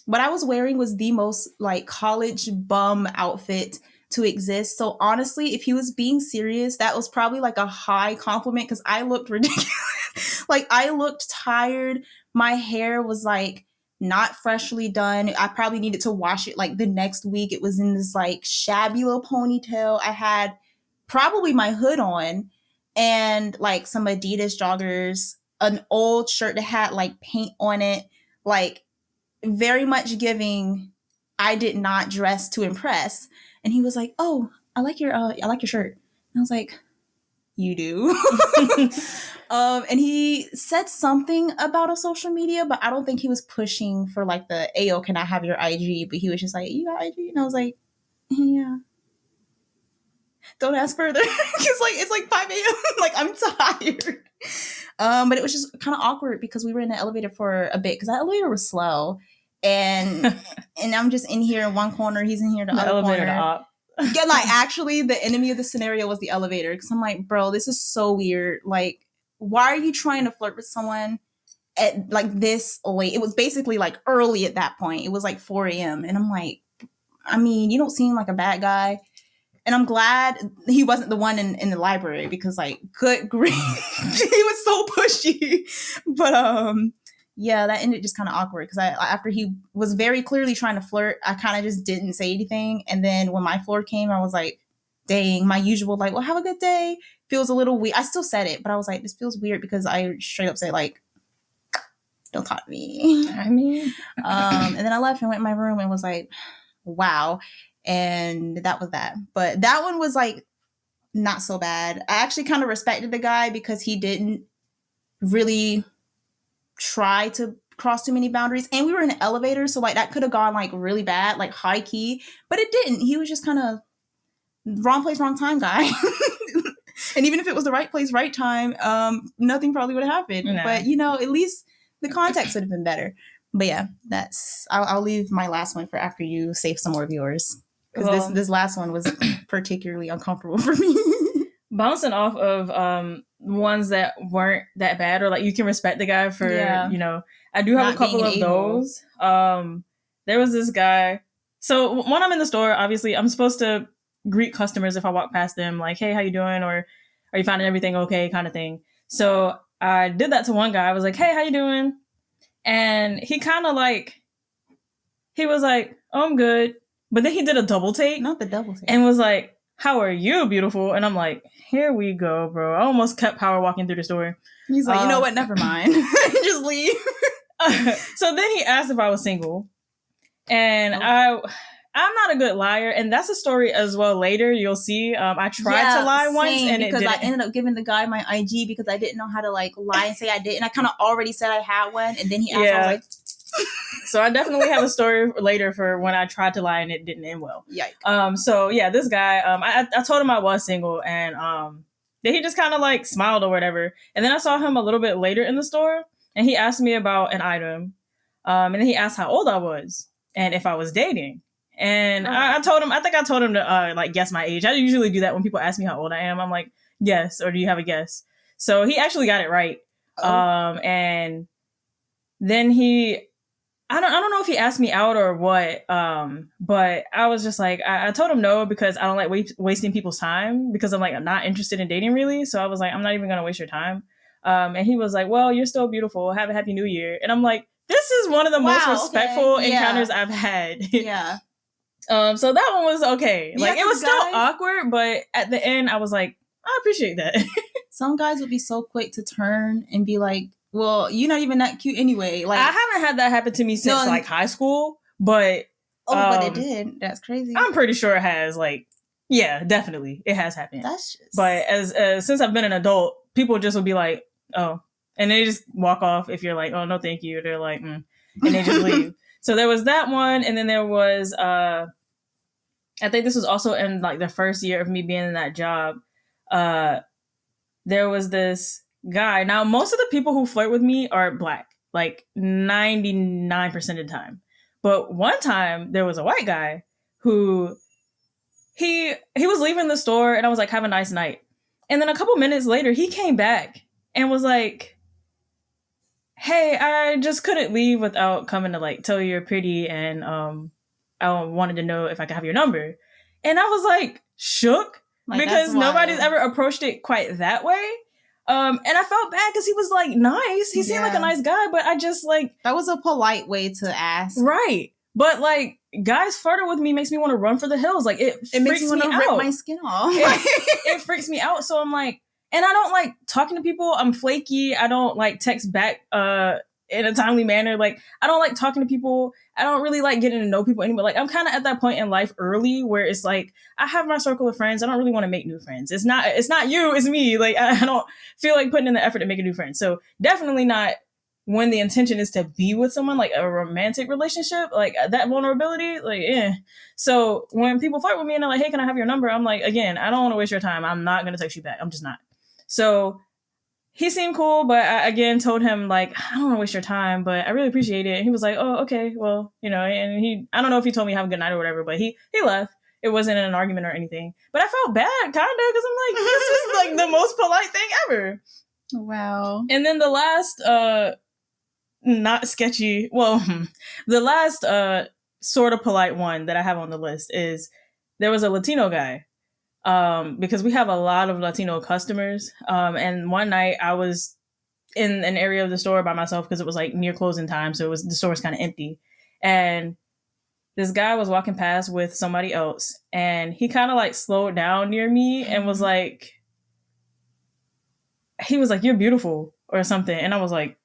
Speaker 2: what I was wearing was the most like college bum outfit to exist. So honestly, if he was being serious, that was probably like a high compliment, because I looked ridiculous. Like, I looked tired. My hair was like not freshly done. I probably needed to wash it like the next week. It was in this like shabby little ponytail. I had probably my hood on and like some Adidas joggers, an old shirt that had like paint on it, like very much giving I did not dress to impress. And he was like, "Oh, I like your shirt." And I was like, "You do?" And he said something about a social media, but I don't think he was pushing for like the "Ayo, can I have your IG?" But he was just like, "You got IG?" And I was like, "Yeah." Don't ask further. It's like 5 a.m. Like, I'm tired. But it was just kind of awkward because we were in the elevator for a bit because that elevator was slow. And I'm just in here in one corner, he's in here the other
Speaker 1: elevator
Speaker 2: corner.
Speaker 1: Up.
Speaker 2: Yeah, like, actually the enemy of the scenario was the elevator, because I'm like, bro, this is so weird. Like, why are you trying to flirt with someone at like this late? It was basically like early at that point. It was like 4 a.m. And I'm like, I mean, you don't seem like a bad guy. And I'm glad he wasn't the one in the library, because like, good grief, he was so pushy. But yeah, that ended just kind of awkward, because after he was very clearly trying to flirt, I kind of just didn't say anything. And then when my floor came, I was like, dang, my usual like, well, have a good day feels a little weird. I still said it, but I was like, this feels weird, because I straight up said like, don't talk to me.
Speaker 1: I mean,
Speaker 2: and then I left and went in my room and was like, wow. And that was that. But that one was like not so bad. I actually kind of respected the guy because he didn't really try to cross too many boundaries. And we were in an elevator, so like that could have gone like really bad, like high key, but it didn't. He was just kind of wrong place, wrong time guy. And even if it was the right place, right time, nothing probably would have happened. No. But at least the context would have been better. But yeah, I'll leave my last one for after you save some more of yours, because this last one was particularly uncomfortable for me.
Speaker 1: Bouncing off of ones that weren't that bad, or like you can respect the guy for I do have not a couple of those. There was this guy. So when I'm in the store, obviously I'm supposed to greet customers if I walk past them, like, hey, how you doing, or are you finding everything okay, kind of thing. So I did that to one guy. I was like, hey, how you doing? And he kind of like, he was like, oh, I'm good. But then he did a double take.
Speaker 2: Not the double take.
Speaker 1: And was like, how are you, beautiful? And I'm like, here we go, bro. I almost kept power walking through the store.
Speaker 2: He's like, you know what? Never mind. Just leave.
Speaker 1: So then he asked if I was single. And I'm not a good liar. And that's a story as well later. You'll see. I tried to lie once. And
Speaker 2: because I ended up giving the guy my IG because I didn't know how to like lie and say I did. And I kind of already said I had one. And then he asked, I was like...
Speaker 1: So I definitely have a story later for when I tried to lie and it didn't end well.
Speaker 2: Yikes.
Speaker 1: So yeah, this guy, I told him I was single, and then he just kind of like smiled or whatever. And then I saw him a little bit later in the store, and he asked me about an item. And then he asked how old I was and if I was dating. And I told him, I think I told him to like guess my age. I usually do that when people ask me how old I am. I'm like, yes, or do you have a guess? So he actually got it right. And then I don't know if he asked me out or what, but I was just like, I told him no because I don't like wasting people's time, because I'm like, I'm not interested in dating really. So I was like, I'm not even going to waste your time. And he was like, well, you're still beautiful. Have a happy new year. And I'm like, this is one of the most respectful encounters I've had.
Speaker 2: Yeah.
Speaker 1: So that one was okay. Like it was still awkward, but at the end I was like, I appreciate that.
Speaker 2: Some guys would be so quick to turn and be like, well, you're not even that cute anyway. Like,
Speaker 1: I haven't had that happen to me since like high school, but
Speaker 2: but it did. That's crazy.
Speaker 1: I'm pretty sure it has. Like, yeah, definitely, it has happened.
Speaker 2: That's just...
Speaker 1: But as since I've been an adult, people just will be like, oh, and they just walk off. If you're like, oh no, thank you, they're like, and they just leave. So there was that one, and then there was I think this was also in like the first year of me being in that job. There was this guy. Now, most of the people who flirt with me are Black, like 99% of the time. But one time there was a white guy who he was leaving the store, and I was like, have a nice night. And then a couple minutes later, he came back and was like, hey, I just couldn't leave without coming to like tell you you're pretty, and I wanted to know if I could have your number. And I was like shook, like, because nobody's ever approached it quite that way. And I felt bad because he was like nice. He seemed like a nice guy, but I just like...
Speaker 2: That was a polite way to ask.
Speaker 1: Right. But like, guys flirting with me makes me want to run for the hills. Like it
Speaker 2: makes me want to rip my skin off.
Speaker 1: It freaks me out. So I'm like, and I don't like talking to people. I'm flaky. I don't like text back in a timely manner. Like, I don't like talking to people. I don't really like getting to know people anymore. Like, I'm kind of at that point in life early where it's like, I have my circle of friends. I don't really want to make new friends. It's not you, it's me. Like, I don't feel like putting in the effort to make a new friend. So definitely not when the intention is to be with someone, like a romantic relationship, like that vulnerability, like, So when people flirt with me and they're like, hey, can I have your number? I'm like, again, I don't want to waste your time. I'm not going to text you back. I'm just not. So he seemed cool, but I again told him, like, I don't want to waste your time, but I really appreciate it. And he was like, oh, okay, well, and I don't know if he told me have a good night or whatever, but he left. It wasn't an argument or anything. But I felt bad, kind of, because I'm like, this is like the most polite thing ever.
Speaker 2: Wow.
Speaker 1: And then the last, not sketchy, well, the last sort of polite one that I have on the list is there was a Latino guy. Because we have a lot of Latino customers. And one night I was in an area of the store by myself because it was like near closing time. So the store was kind of empty. And this guy was walking past with somebody else, and he kind of like slowed down near me and was like, you're beautiful or something. And I was like,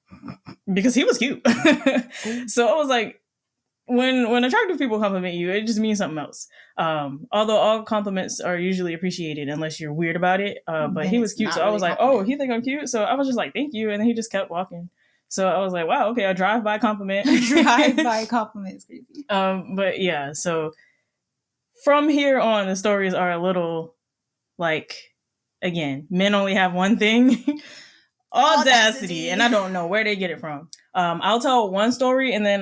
Speaker 1: because he was cute. So I was like, when attractive people compliment you, it just means something else. Although all compliments are usually appreciated unless you're weird about it. But he was cute. So I was like, oh, he think I'm cute. So I was just like, thank you. And then he just kept walking. So I was like, wow, okay, a drive-by compliment.
Speaker 2: Drive-by compliment is creepy.
Speaker 1: But yeah, so from here on, the stories are a little like, again, men only have one thing. Audacity. And I don't know where they get it from. I'll tell one story and then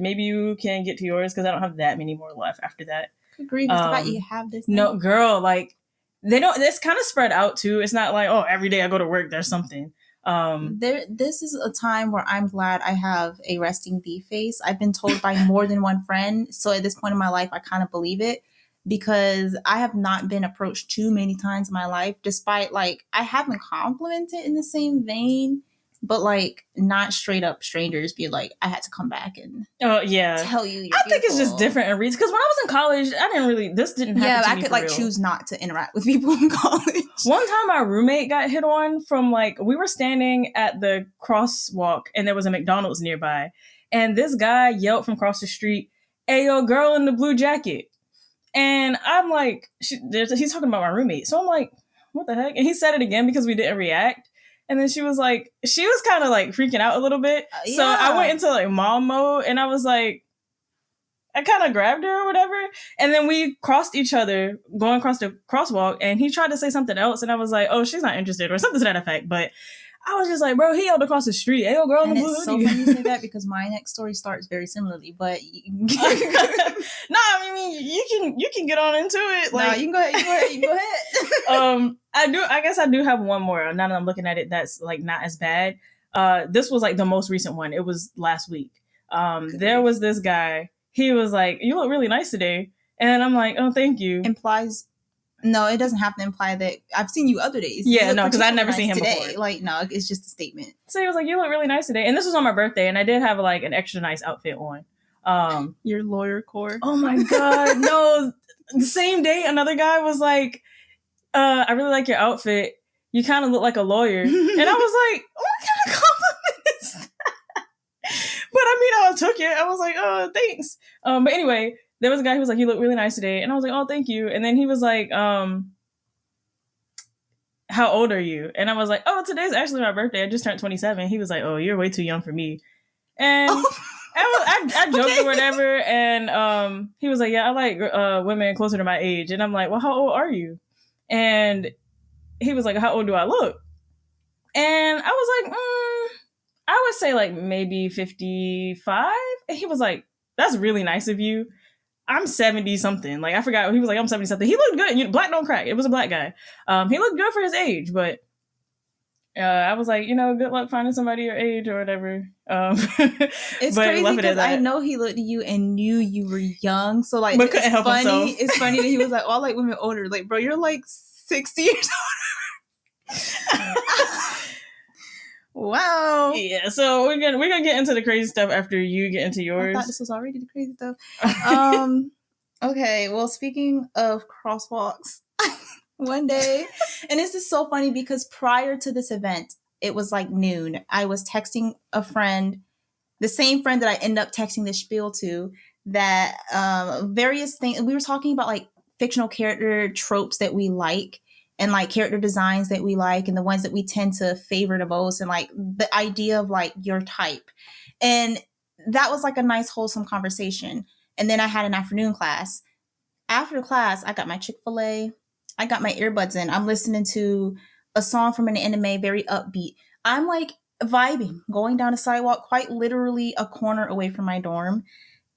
Speaker 1: maybe you can get to yours because I don't have that many more left after that.
Speaker 2: Good grief, the fact you have this thing.
Speaker 1: No, girl, like they don't. It's kind of spread out too. It's not like, oh, every day I go to work, there's something.
Speaker 2: This is a time where I'm glad I have a resting bee face. I've been told by more than one friend, so at this point in my life, I kind of believe it because I have not been approached too many times in my life, despite like I have been complimented in the same vein, but like not straight up strangers be like, I had to come back and tell you.
Speaker 1: I think it's just different in reasons because when I was in college, this didn't happen.
Speaker 2: Yeah, I could like choose not to interact with people in college.
Speaker 1: One time, our roommate got hit on from like we were standing at the crosswalk and there was a McDonald's nearby, and this guy yelled from across the street, "Hey, yo, girl in the blue jacket." And I'm like, he's talking about my roommate. So I'm like, what the heck? And he said it again because we didn't react. And then she was kind of like freaking out a little bit. Yeah. So I went into like mom mode and I was like, I kind of grabbed her or whatever. And then we crossed each other going across the crosswalk and he tried to say something else. And I was like, oh, she's not interested or something to that effect. But I was just like, bro, he yelled across the street. Hey, yo, girl in the blue hoodie.
Speaker 2: So funny you say that because my next story starts very similarly, but
Speaker 1: no, I mean you can get on into it. Like,
Speaker 2: no, you can go ahead.
Speaker 1: I guess I do have one more. Now that I'm looking at it, that's like not as bad. This was like the most recent one. It was last week. There was this guy. He was like, "You look really nice today," and I'm like, "Oh, thank you."
Speaker 2: No, it doesn't have to imply that I've seen you other days.
Speaker 1: Yeah, no, because I've never seen him today.
Speaker 2: Before. Like, no, it's just a statement.
Speaker 1: So he was like, "You look really nice today," and this was on my birthday, and I did have like an extra nice outfit on.
Speaker 2: Your lawyer core.
Speaker 1: Oh my god, no! The same day, another guy was like, "I really like your outfit. You kind of look like a lawyer," and I was like, "What kind of compliment is that?" But I mean, I took it. I was like, "Oh, thanks." But anyway. There was a guy who was like, "You look really nice today." And I was like, "Oh, thank you." And then he was like, "How old are you?" And I was like, "Oh, today's actually my birthday. I just turned 27. He was like, "Oh, you're way too young for me." And I joked or whatever. And he was like, "Yeah, I like women closer to my age." And I'm like, "Well, how old are you?" And he was like, "How old do I look?" And I was like, I would say like maybe 55. And he was like, "That's really nice of you. I'm 70 something." Like, I forgot. He was like, "I'm 70 something." He looked good. You know, black don't crack. It was a black guy. He looked good for his age, but I was like, good luck finding somebody your age or whatever.
Speaker 2: It's crazy because I know he looked at you and knew you were young. So like,
Speaker 1: but couldn't help himself.
Speaker 2: It's funny that he was like, "Oh, I like women older." Like, bro, you're like 60 years older. Wow.
Speaker 1: Yeah, so we're gonna get into the crazy stuff after you get into yours.
Speaker 2: I thought this was already the crazy stuff. Okay, well, speaking of crosswalks, one day, and this is so funny because prior to this event, it was like noon. I was texting a friend, the same friend that I ended up texting this spiel to, that various things. We were talking about like fictional character tropes that we like. And like character designs that we like and the ones that we tend to favor the most and like the idea of like your type. And that was like a nice wholesome conversation. And then I had an afternoon class. After class, I got my Chick-fil-A. I got my earbuds in. I'm listening to a song from an anime, very upbeat. I'm like vibing, going down a sidewalk, quite literally a corner away from my dorm.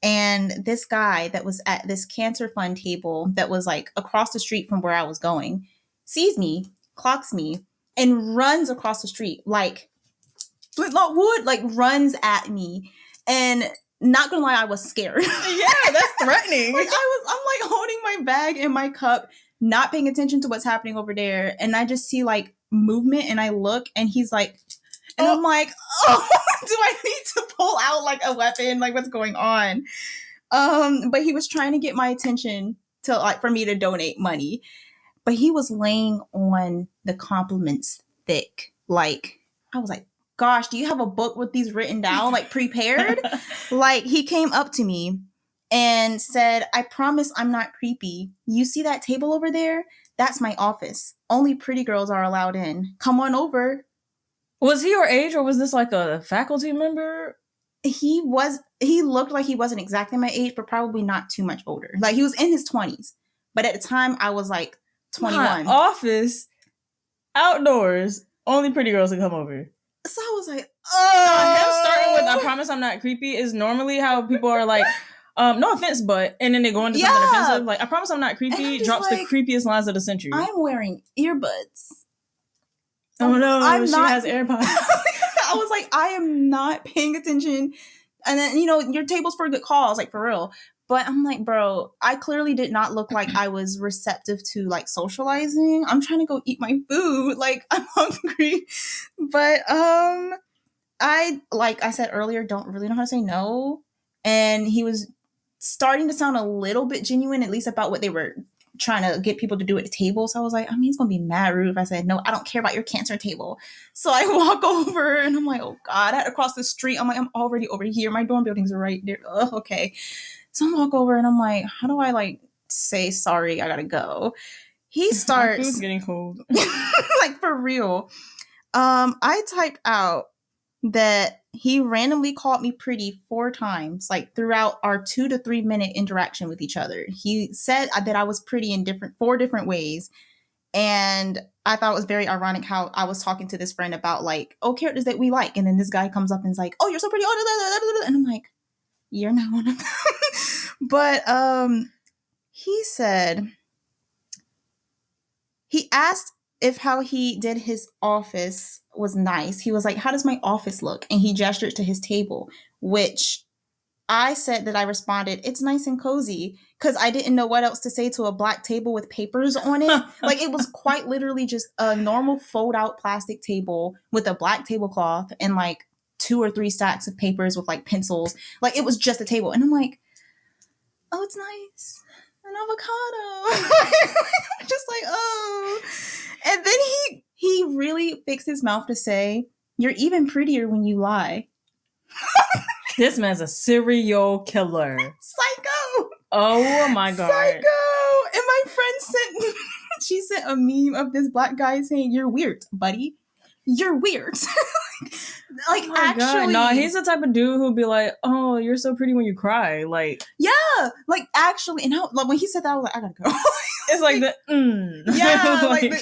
Speaker 2: And this guy that was at this cancer fund table that was like across the street from where I was going sees me, clocks me, and runs across the street like Flintlock Wood, like runs at me. And not gonna lie, I was scared.
Speaker 1: Yeah, that's threatening.
Speaker 2: Like I'm like holding my bag and my cup, not paying attention to what's happening over there. And I just see like movement and I look and he's like, and I'm like, oh, do I need to pull out like a weapon? Like, what's going on? But he was trying to get my attention to like for me to donate money. But he was laying on the compliments thick. Like, I was like, gosh, do you have a book with these written down, like prepared? Like, he came up to me and said, "I promise I'm not creepy. You see that table over there? That's my office. Only pretty girls are allowed in. Come on over."
Speaker 1: Was he your age, or was this like a faculty member?
Speaker 2: He looked like he wasn't exactly my age, but probably not too much older. Like he was in his 20s. But at the time I was like
Speaker 1: My
Speaker 2: 21.
Speaker 1: office, outdoors, only pretty girls can come over.
Speaker 2: So I was like,
Speaker 1: Him
Speaker 2: oh.
Speaker 1: starting with "I promise I'm not creepy" is normally how people are like, no offense, but, and then they go into something offensive. Like, "I promise I'm not creepy" drops like, the creepiest lines of the century.
Speaker 2: I'm wearing earbuds.
Speaker 1: Oh no, she has AirPods.
Speaker 2: I was like, I am not paying attention. And then, your table's for a good cause, like for real. But I'm like, bro, I clearly did not look like I was receptive to like socializing. I'm trying to go eat my food. Like, I'm hungry. But I, like I said earlier, don't really know how to say no. And he was starting to sound a little bit genuine, at least about what they were trying to get people to do at the table. So I was like, it's going to be mad rude if I said, no, I don't care about your cancer table. So I walk over and I'm like, oh God, I had to cross the street. I'm like, I'm already over here. My dorm buildings are right there. Oh, okay. So I walk over and I'm like, how do I like say sorry? I got to go. He starts.
Speaker 1: My food's getting cold.
Speaker 2: Like for real. I typed out that he randomly called me pretty 4 times, like throughout our 2 to 3 minute interaction with each other. He said that I was pretty in 4 different ways. And I thought it was very ironic how I was talking to this friend about like, characters that we like. And then this guy comes up and is like, oh, you're so pretty. And I'm like, you're not one of them. But he said, he asked if how he did his office was nice. He was like, how does my office look? And he gestured to his table, which I said that I responded, it's nice and cozy, because I didn't know what else to say to a black table with papers on it. Like, it was quite literally just a normal fold-out plastic table with a black tablecloth and, like, 2 or 3 stacks of papers with, like, pencils. Like, it was just a table. And I'm like, oh, it's nice. An avocado. Just like, oh. And then he really fixed his mouth to say, you're even prettier when you lie.
Speaker 1: This man's a serial killer.
Speaker 2: Psycho.
Speaker 1: Oh my God.
Speaker 2: Psycho. And my friend she sent a meme of this black guy saying, you're weird, buddy. You're weird. Like, oh actually.
Speaker 1: No, he's the type of dude who'll be like, oh, you're so pretty when you cry. Like,
Speaker 2: yeah, like actually. And like when he said that, I was like, I gotta go.
Speaker 1: It's like the,
Speaker 2: yeah, like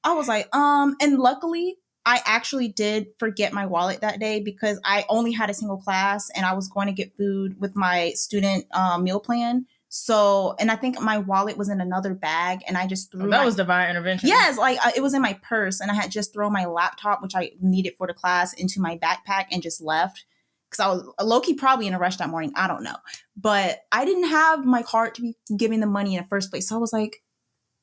Speaker 2: I was like, and luckily I actually did forget my wallet that day because I only had a single class and I was going to get food with my student meal plan. So, and I think my wallet was in another bag and I just threw
Speaker 1: that was divine intervention.
Speaker 2: Yes, like it was in my purse and I had just thrown my laptop, which I needed for the class, into my backpack and just left. Because I was low-key probably in a rush that morning. I don't know. But I didn't have my card to be giving the money in the first place. So I was like,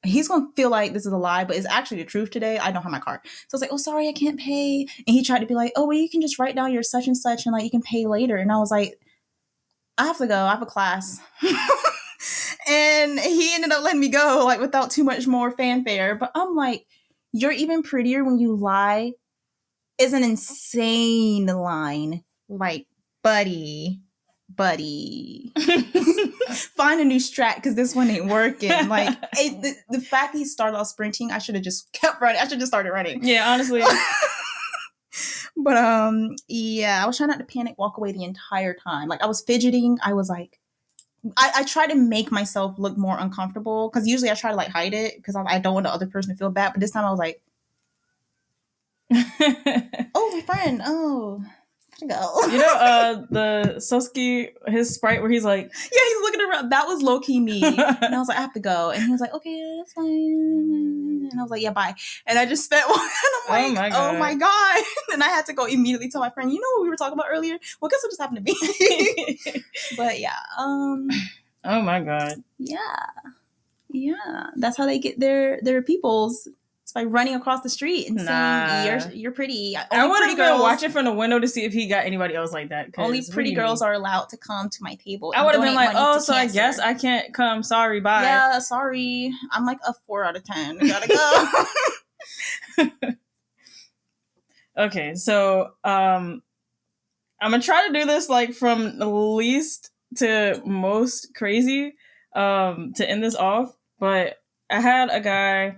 Speaker 2: he's going to feel like this is a lie, but it's actually the truth today. I don't have my card. So I was like, oh, sorry, I can't pay. And he tried to be like, oh, well, you can just write down your such and such and like you can pay later. And I was like, I have to go. I have a class. And he ended up letting me go like without too much more fanfare. But I'm like, you're even prettier when you lie is an insane line. Like, buddy. Find a new strat because this one ain't working. Like, the fact that he started off sprinting, I should have just kept running. I should have just started running.
Speaker 1: Yeah, honestly.
Speaker 2: But yeah, I was trying not to panic walk away the entire time. Like, I was fidgeting. I was like, I try to make myself look more uncomfortable because usually I try to like hide it because I don't want the other person to feel bad. But this time I was like, oh, my friend. Oh, I gotta go.
Speaker 1: You know, the Soski, his Sprite where he's like,
Speaker 2: yeah, he's looking around. That was low key me. And I was like, I have to go. And he was like, okay, that's fine. And I was like, yeah, bye. And I just spent one. And I'm like, oh my God. And I had to go immediately tell my friend, you know what we were talking about earlier? Well, guess what just happened to me? But yeah.
Speaker 1: Oh my God.
Speaker 2: Yeah. That's how they get their peoples. It's by running across the street and saying, you're pretty.
Speaker 1: I would have been watching from the window to see if he got anybody else like that.
Speaker 2: Only pretty girls are allowed to come to my table.
Speaker 1: I would have been like, oh, so I guess I can't come. Sorry, bye.
Speaker 2: Yeah, sorry. I'm like a 4 out of 10. Gotta go.
Speaker 1: Okay, so I'm gonna try to do this like from least to most crazy to end this off. But I had a guy,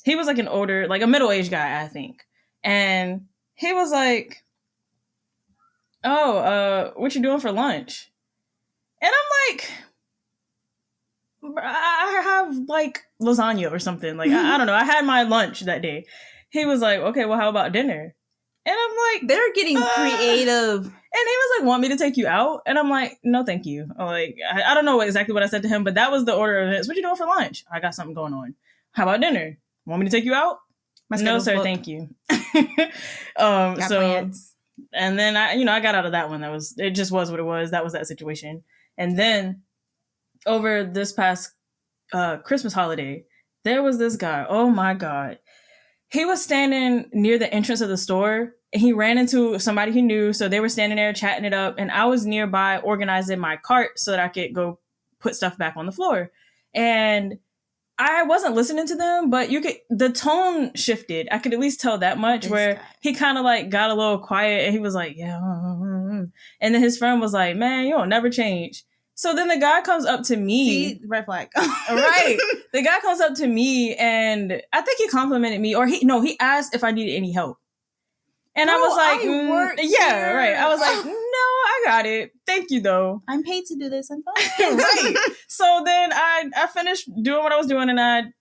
Speaker 1: he was like an older, like a middle-aged guy, I think. And he was like, oh, what you doing for lunch? And I'm like, I have like lasagna or something. Like, I don't know. I had my lunch that day. He was like, okay, well, how about dinner? And I'm like,
Speaker 2: they're getting creative.
Speaker 1: And he was like, want me to take you out? And I'm like, no, thank you. Like, I don't know exactly what I said to him, but that was the order of events. What you doing for lunch? I got something going on. How about dinner? Want me to take you out? No, sir, thank you. So, plans. And then I got out of that one. It just was what it was. That was that situation. And then over this past Christmas holiday, there was this guy. Oh my God. He was standing near the entrance of the store and he ran into somebody he knew. So they were standing there chatting it up. And I was nearby organizing my cart so that I could go put stuff back on the floor. And I wasn't listening to them, but the tone shifted. I could at least tell that much where he kind of like got a little quiet and he was like, yeah. And then his friend was like, man, you don't never change. So then the guy comes up to me.
Speaker 2: See, red flag.
Speaker 1: Right. The guy comes up to me and I think he complimented me or he asked if I needed any help. And I was like, yeah, right. I was like, no, I got it. Thank you though.
Speaker 2: I'm paid to do this. I'm fine.
Speaker 1: Right. So then I finished doing what I was doing and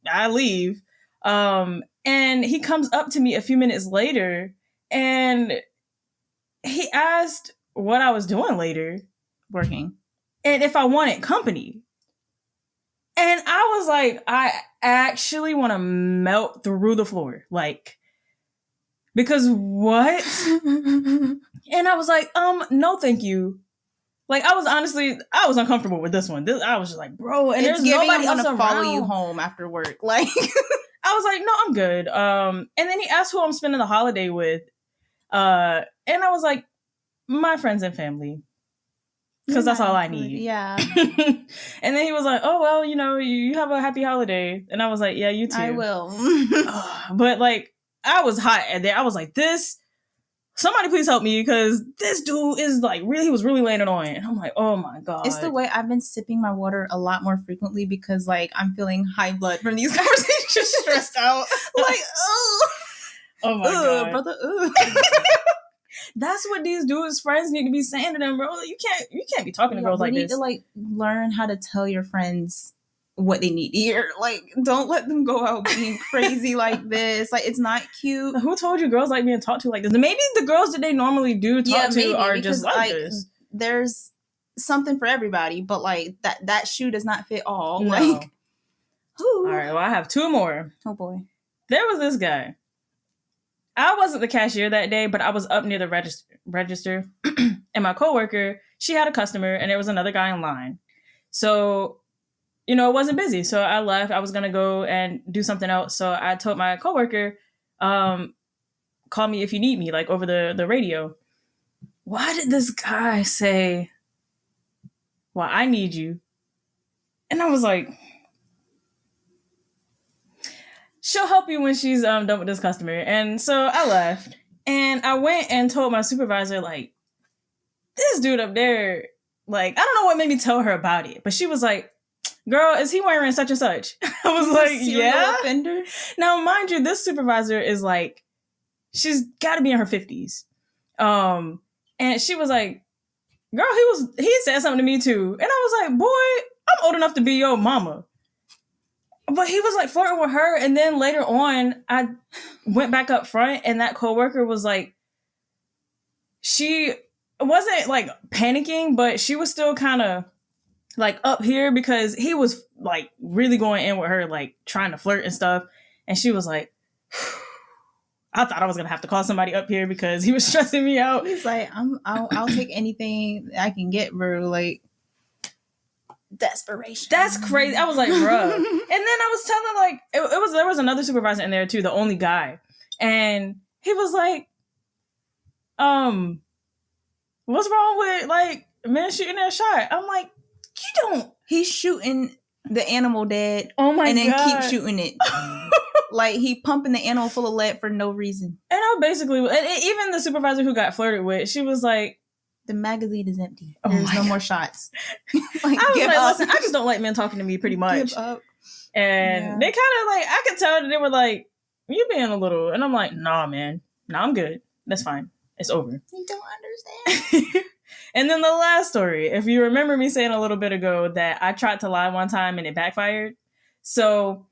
Speaker 1: I leave. And he comes up to me a few minutes later and he asked what I was doing later.
Speaker 2: Working.
Speaker 1: And if I wanted company. And I was like, I actually want to melt through the floor. Like, because what? And I was like, no, thank you. Like, I was uncomfortable with this one. I was just like, bro, and there's nobody else to
Speaker 2: follow you home after work. Like,
Speaker 1: I was like, no, I'm good. And then he asked who I'm spending the holiday with. And I was like, my friends and family. Because that's all I need.
Speaker 2: Yeah.
Speaker 1: And then he was like, oh, well, you have a happy holiday. And I was like, yeah, you too.
Speaker 2: I will.
Speaker 1: But like, I was hot at that. I was like, somebody please help me because this dude is like, he was really laying it on. And I'm like, oh my God.
Speaker 2: It's the way I've been sipping my water a lot more frequently because like I'm feeling high blood from these conversations.
Speaker 1: Stressed out.
Speaker 2: Like,
Speaker 1: oh my God.
Speaker 2: Brother,
Speaker 1: That's what these dudes' friends need to be saying to them, bro. You can't be talking to girls like this. You need
Speaker 2: to like learn how to tell your friends what they need to hear. Like, don't let them go out being crazy like this. Like, it's not cute.
Speaker 1: Who told you girls like being talked to like this? Maybe the girls that they normally do talk to are just like this.
Speaker 2: There's something for everybody, but like that shoe does not fit all.
Speaker 1: No.
Speaker 2: Like,
Speaker 1: all right. Well, I have two more.
Speaker 2: Oh boy.
Speaker 1: There was this guy. I wasn't the cashier that day, but I was up near the register. And my coworker, she had a customer and there was another guy in line. So, it wasn't busy. So I left. I was going to go and do something else. So I told my coworker, call me if you need me, like over the radio. Why did this guy say, well, I need you? And I was like, she'll help you when she's done with this customer. And so I left and I went and told my supervisor, like, this dude up there, like, I don't know what made me tell her about it, but she was like, girl, is he wearing such and such? I was like, yeah.
Speaker 2: Offender?
Speaker 1: Now, mind you, this supervisor is like, she's got to be in her 50s. And she was like, girl, he said something to me too. And I was like, boy, I'm old enough to be your mama. But he was like flirting with her. And then later on, I went back up front and that coworker was like, she wasn't like panicking, but she was still kind of like up here because he was like really going in with her, like trying to flirt and stuff. And she was like, I thought I was going to have to call somebody up here because he was stressing me out.
Speaker 2: He's like, I'll take anything I can get, bro. Like, desperation.
Speaker 1: That's crazy. I was like, bruh. And then I was telling like, there was another supervisor in there too, the only guy. And he was like, what's wrong with like men shooting that shot? I'm like, you don't.
Speaker 2: He's shooting the animal dead.
Speaker 1: Oh my God.
Speaker 2: And then keep shooting it. Like he pumping the animal full of lead for no reason.
Speaker 1: And I basically, and even the supervisor who got flirted with, she was like,
Speaker 2: the magazine is empty. There's no more shots.
Speaker 1: Like, I was like, listen, I just don't like men talking to me pretty much.
Speaker 2: Give up.
Speaker 1: And they kind of like, I could tell that they were like, you being a little, and I'm like, nah, man, nah, I'm good. That's fine. It's over.
Speaker 2: You don't understand.
Speaker 1: And then the last story, if you remember me saying a little bit ago that I tried to lie one time and it backfired. So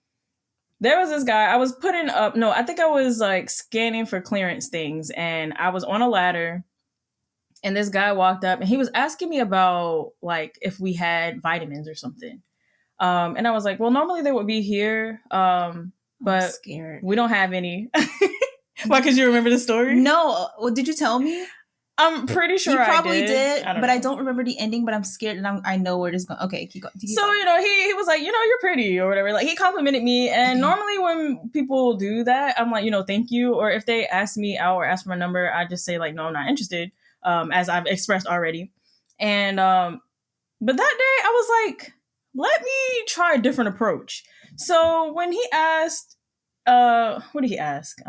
Speaker 1: there was this guy, I was putting up, no, I think I was like scanning for clearance things, and I was on a ladder, and this guy walked up and he was asking me about like if we had vitamins or something. And I was like, well, normally they would be here, but we don't have any. Why? Because you remember the story?
Speaker 2: No. Well, did you tell me?
Speaker 1: I'm pretty sure
Speaker 2: you probably
Speaker 1: I did.
Speaker 2: But I don't remember the ending, but I'm scared and I know where it is going. Okay, keep going.
Speaker 1: So, you know, he was like, you know, you're pretty or whatever. Like, he complimented me. And normally when people do that, I'm like, you know, thank you. Or if they ask me out or ask for my number, I just say like, no, I'm not interested, as I've expressed already. And but that day I was like, let me try a different approach. So when he asked, what did he ask?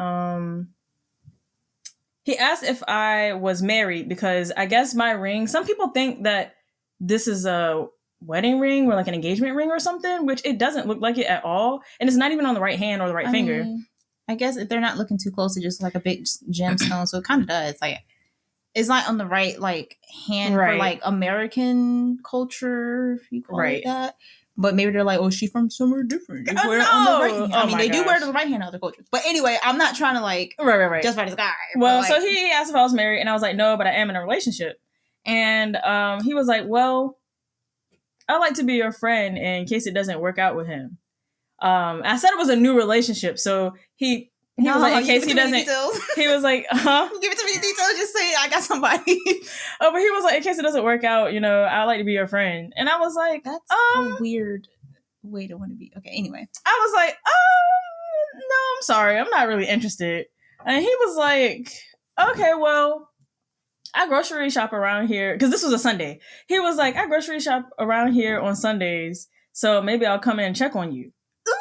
Speaker 1: He asked if I was married because I guess my ring, some people think that this is a wedding ring or like an engagement ring or something, which it doesn't look like it at all. And it's not even on the right hand or the right finger.
Speaker 2: Mean, I guess if they're not looking too close, it's just like a big gemstone. So it kind of does. Like, it's not on the right like hand for like American culture, if you call it that. But maybe they're like, oh, she's from somewhere different. They wear it on the right hand. I mean, they do wear it on the right hand in other cultures. But anyway, I'm not trying to like just by this guy.
Speaker 1: Well,
Speaker 2: like,
Speaker 1: so he asked if I was married, and I was like, no, but I am in a relationship. And he was like, well, I'd like to be your friend in case it doesn't work out with him. I said it was a new relationship, so he was like, in case he doesn't, he was like,
Speaker 2: give it to me in details, just say I got somebody.
Speaker 1: Oh, but he was like, in case it doesn't work out, you know, I'd like to be your friend. And I was like,
Speaker 2: that's a weird way to want to be. Okay, anyway.
Speaker 1: I was like, no, I'm sorry, I'm not really interested. And he was like, okay, well, I grocery shop around here, because this was a Sunday. He was like, I grocery shop around here on Sundays, so maybe I'll come in and check on you.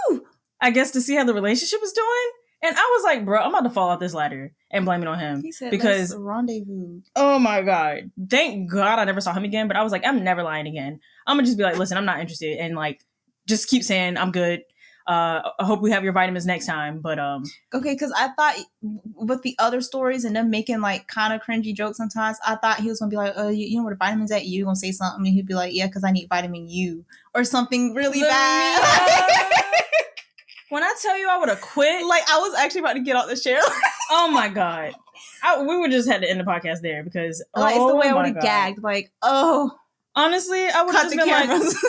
Speaker 1: Ooh! I guess to see how the relationship was doing. And I was like, bro, I'm about to fall off this ladder and blame it on him.
Speaker 2: He said,
Speaker 1: because
Speaker 2: that's a rendezvous.
Speaker 1: Oh my God. Thank God I never saw him again. But I was like, I'm never lying again. I'm gonna just be like, listen, I'm not interested. And like, just keep saying I'm good. I hope we have your vitamins next time. But
Speaker 2: okay, because I thought with the other stories and them making like kind of cringy jokes sometimes, I thought he was gonna be like, you know where the vitamins at? You gonna say something, and he'd be like, yeah, because I need vitamin U or something really bad.
Speaker 1: When I tell you I would have quit,
Speaker 2: like I was actually about to get out the chair.
Speaker 1: Oh my God, we would just had to end the podcast there because
Speaker 2: like it's the way I would have gagged. Like,
Speaker 1: honestly, I would have just been cameras.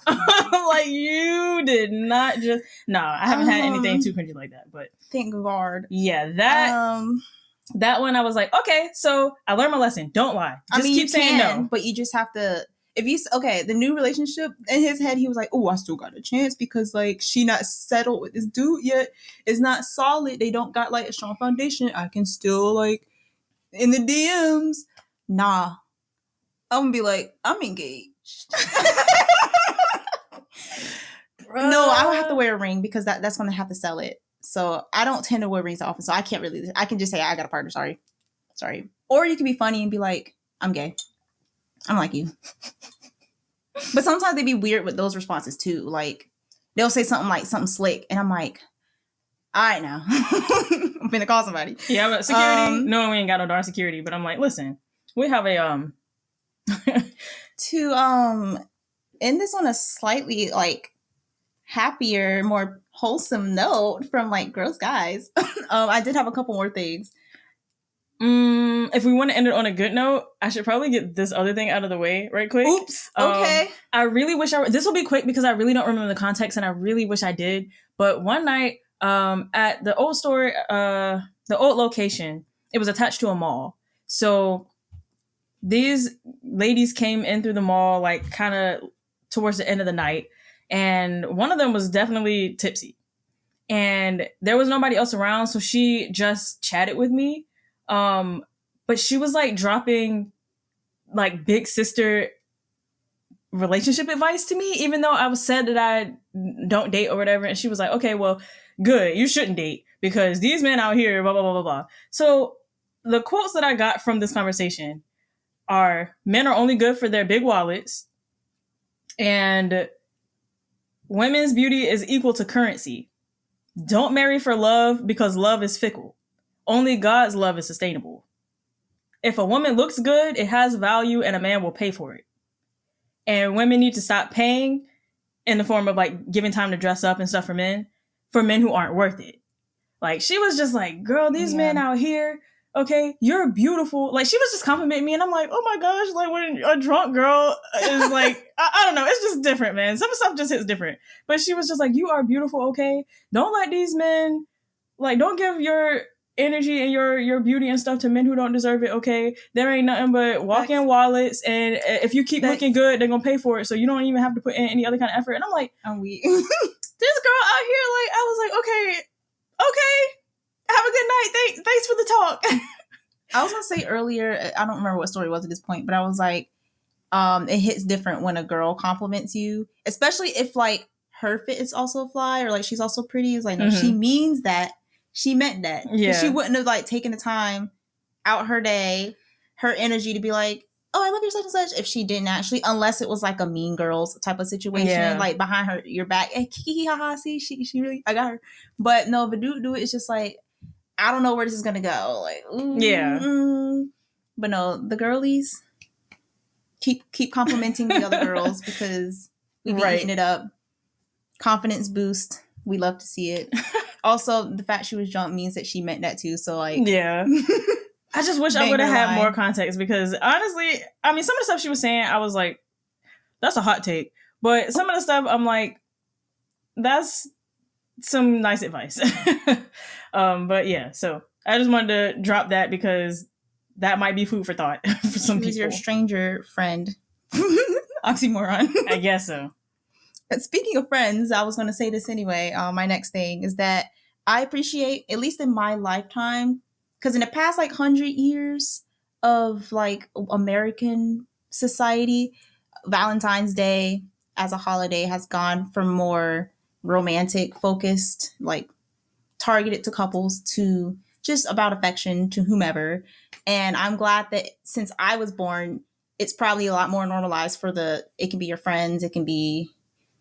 Speaker 1: Like, like you did not just. No, I haven't had anything too cringy like that. But
Speaker 2: thank God.
Speaker 1: Yeah, that one I was like, okay, so I learned my lesson. Don't lie. Just keep saying no.
Speaker 2: But you just have to. If you the new relationship in his head, he was like, oh, I still got a chance because like she not settled with this dude yet. It's not solid. They don't got like a strong foundation. I can still like in the DMs. Nah, I'm gonna be like, I'm engaged. No, I don't have to wear a ring because that's when I have to sell it. So I don't tend to wear rings often. So I can't really. I can just say I got a partner. Sorry. Or you can be funny and be like, I'm gay. I'm like you. But sometimes they be weird with those responses too. Like they'll say something like something slick, and I'm like, all right now. I'm finna call somebody.
Speaker 1: Yeah, but security. No, we ain't got no darn security. But I'm like, listen, we have a
Speaker 2: to end this on a slightly like happier, more wholesome note from like gross guys. I did have a couple more things.
Speaker 1: If we want to end it on a good note, I should probably get this other thing out of the way right quick.
Speaker 2: Oops. Okay.
Speaker 1: I really wish this will be quick because I really don't remember the context and I really wish I did. But one night, at the old store, the old location, it was attached to a mall. So these ladies came in through the mall, like kind of towards the end of the night. And one of them was definitely tipsy. And there was nobody else around. So she just chatted with me. But she was like dropping like big sister relationship advice to me, even though I was said that I don't date or whatever. And she was like, okay, well, good. You shouldn't date because these men out here, blah, blah, blah, blah, blah. So the quotes that I got from this conversation are men are only good for their big wallets. And Women's beauty is equal to currency. Don't marry for love because love is fickle. Only God's love is sustainable. If a woman looks good, it has value and a man will pay for it. And women need to stop paying in the form of like giving time to dress up and stuff for men who aren't worth it. Like, she was just like, girl, these men out here, okay, you're beautiful. Like, she was just complimenting me, and I'm like, oh my gosh, like, when a drunk girl is like, I don't know, it's just different, man. Some stuff just hits different. But she was just like, you are beautiful, okay? Don't let these men, like, don't give your energy and your beauty and stuff to men who don't deserve it, okay? There ain't nothing but walk-in wallets, and if you keep looking good, they're gonna pay for it, so you don't even have to put in any other kind of effort. And I'm like,
Speaker 2: I'm weak.
Speaker 1: This girl out here, like, I was like, okay, have a good night. Thanks for the talk.
Speaker 2: I was gonna say earlier, I don't remember what story it was at this point, but I was like, it hits different when a girl compliments you, especially if like her fit is also fly or like she's also pretty. It's like, no, she means that. She meant that. Yeah. She wouldn't have like taken the time out her day, her energy to be like, oh, I love your such and such, if she didn't actually, unless it was like a Mean Girls type of situation, like behind her, your back, hey, kiki, haha, see, she really, I got her. But no, if a dude do it, it's just like, I don't know where this is gonna go. Like, but no, the girlies keep complimenting the other girls because we be eating it up. Confidence boost. We love to see it. Also, the fact she was drunk means that she meant that too. So like,
Speaker 1: yeah. I just wish I would have had more context, because honestly, I mean, some of the stuff she was saying, I was like, that's a hot take. But some of the stuff, I'm like, that's some nice advice. But yeah, so I just wanted to drop that because that might be food for thought for some people. Who's
Speaker 2: your stranger friend? Oxymoron.
Speaker 1: I guess so.
Speaker 2: But speaking of friends, I was going to say this anyway. My next thing is that I appreciate, at least in my lifetime, because in the past like 100 years of like American society, Valentine's Day as a holiday has gone from more romantic focused, like targeted to couples, to just about affection to whomever. And I'm glad that since I was born, it's probably a lot more normalized for it can be your friends, it can be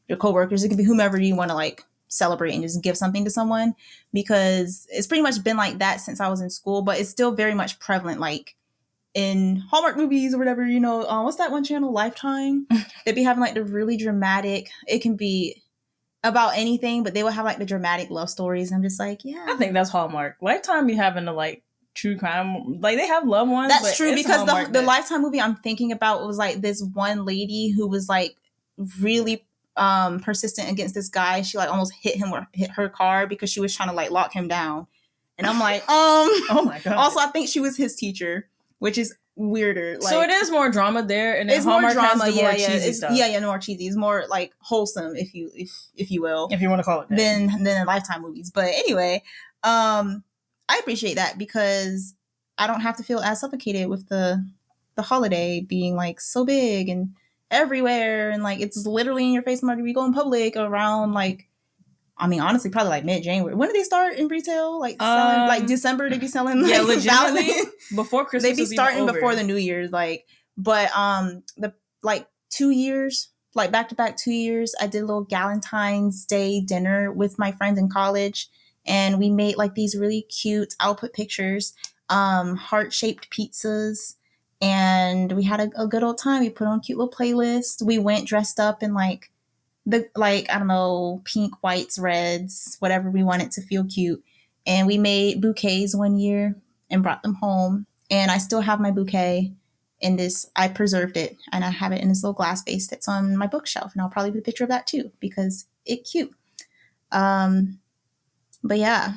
Speaker 2: your coworkers, it can be whomever you want to like celebrate and just give something to someone, because it's pretty much been like that since I was in school, but it's still very much prevalent, like in Hallmark movies or whatever, you know, what's that one channel, Lifetime? They'd be having like the really dramatic, it can be about anything, but they would have like the dramatic love stories. And I'm just like, yeah.
Speaker 1: I think that's Hallmark. Lifetime be having the like true crime, like they have loved ones.
Speaker 2: That's true, because the Lifetime movie I'm thinking about was like this one lady who was like really persistent against this guy. She like almost hit him or hit her car because she was trying to like lock him down. And I'm like, oh my god. Also, I think she was his teacher, which is weirder. Like, so
Speaker 1: it is more drama there, and it's Hallmark more drama. Has the more cheesy stuff.
Speaker 2: No more cheesy. It's more like wholesome, if you will,
Speaker 1: if you want to call it that.
Speaker 2: than in Lifetime movies. But anyway, I appreciate that because I don't have to feel as suffocated with the holiday being like so big and everywhere, and like it's literally in your face. Whenever we go in public around, like, I mean, honestly, probably like mid-January. When do they start in retail? Like selling, like December, they be selling.
Speaker 1: Yeah, legitimately before Christmas.
Speaker 2: They be starting before the New Year's, like. But the like 2 years, like back-to-back 2 years, I did a little Galentine's Day dinner with my friends in college, and we made like these really cute, I'll put pictures, heart-shaped pizzas, and we had a good old time. We put on a cute little playlist. We went dressed up in like I don't know, pink, whites, reds, whatever we wanted to feel cute. And we made bouquets one year and brought them home. And I still have my bouquet in this. I preserved it, and I have it in this little glass vase that's on my bookshelf. And I'll probably put a picture of that too, because it's cute. But yeah.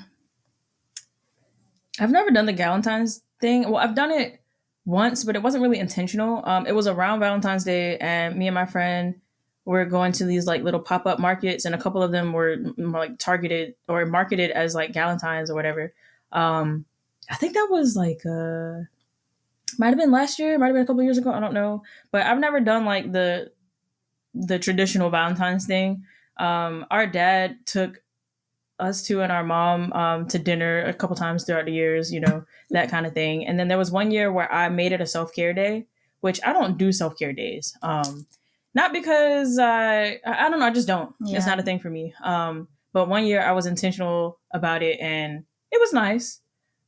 Speaker 1: I've never done the Galentine's thing. Well, I've done it once, but it wasn't really intentional. It was around Valentine's Day, and me and my friend were going to these like little pop-up markets, and a couple of them were more like targeted or marketed as like Galentines or whatever. I think that was like might have been last year, might have been a couple of years ago, I don't know. But I've never done like the traditional Valentine's thing. Our dad took us two and our mom to dinner a couple times throughout the years, you know, that kind of thing. And then there was one year where I made it a self-care day, which I don't do self-care days. Not because I don't know, I just don't.
Speaker 2: Yeah.
Speaker 1: It's not a thing for me. But one year I was intentional about it and it was nice.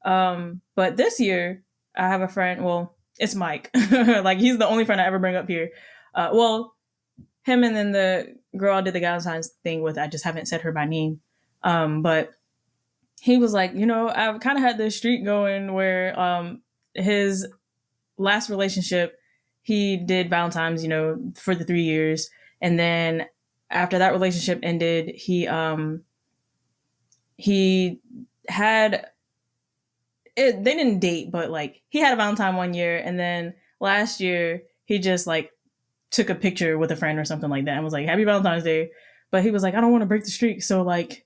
Speaker 1: But this year I have a friend, well, it's Mike. Like he's the only friend I ever bring up here. Well, him and then the girl I did the Galentine's thing with, I just haven't said her by name. But he was like, I've kind of had this streak going where his last relationship, he did Valentine's, for the 3 years. And then after that relationship ended, he had it, they didn't date, but like he had a Valentine one year, and then last year he just like took a picture with a friend or something like that and was like, Happy Valentine's Day. But he was like, I don't want to break the streak. So like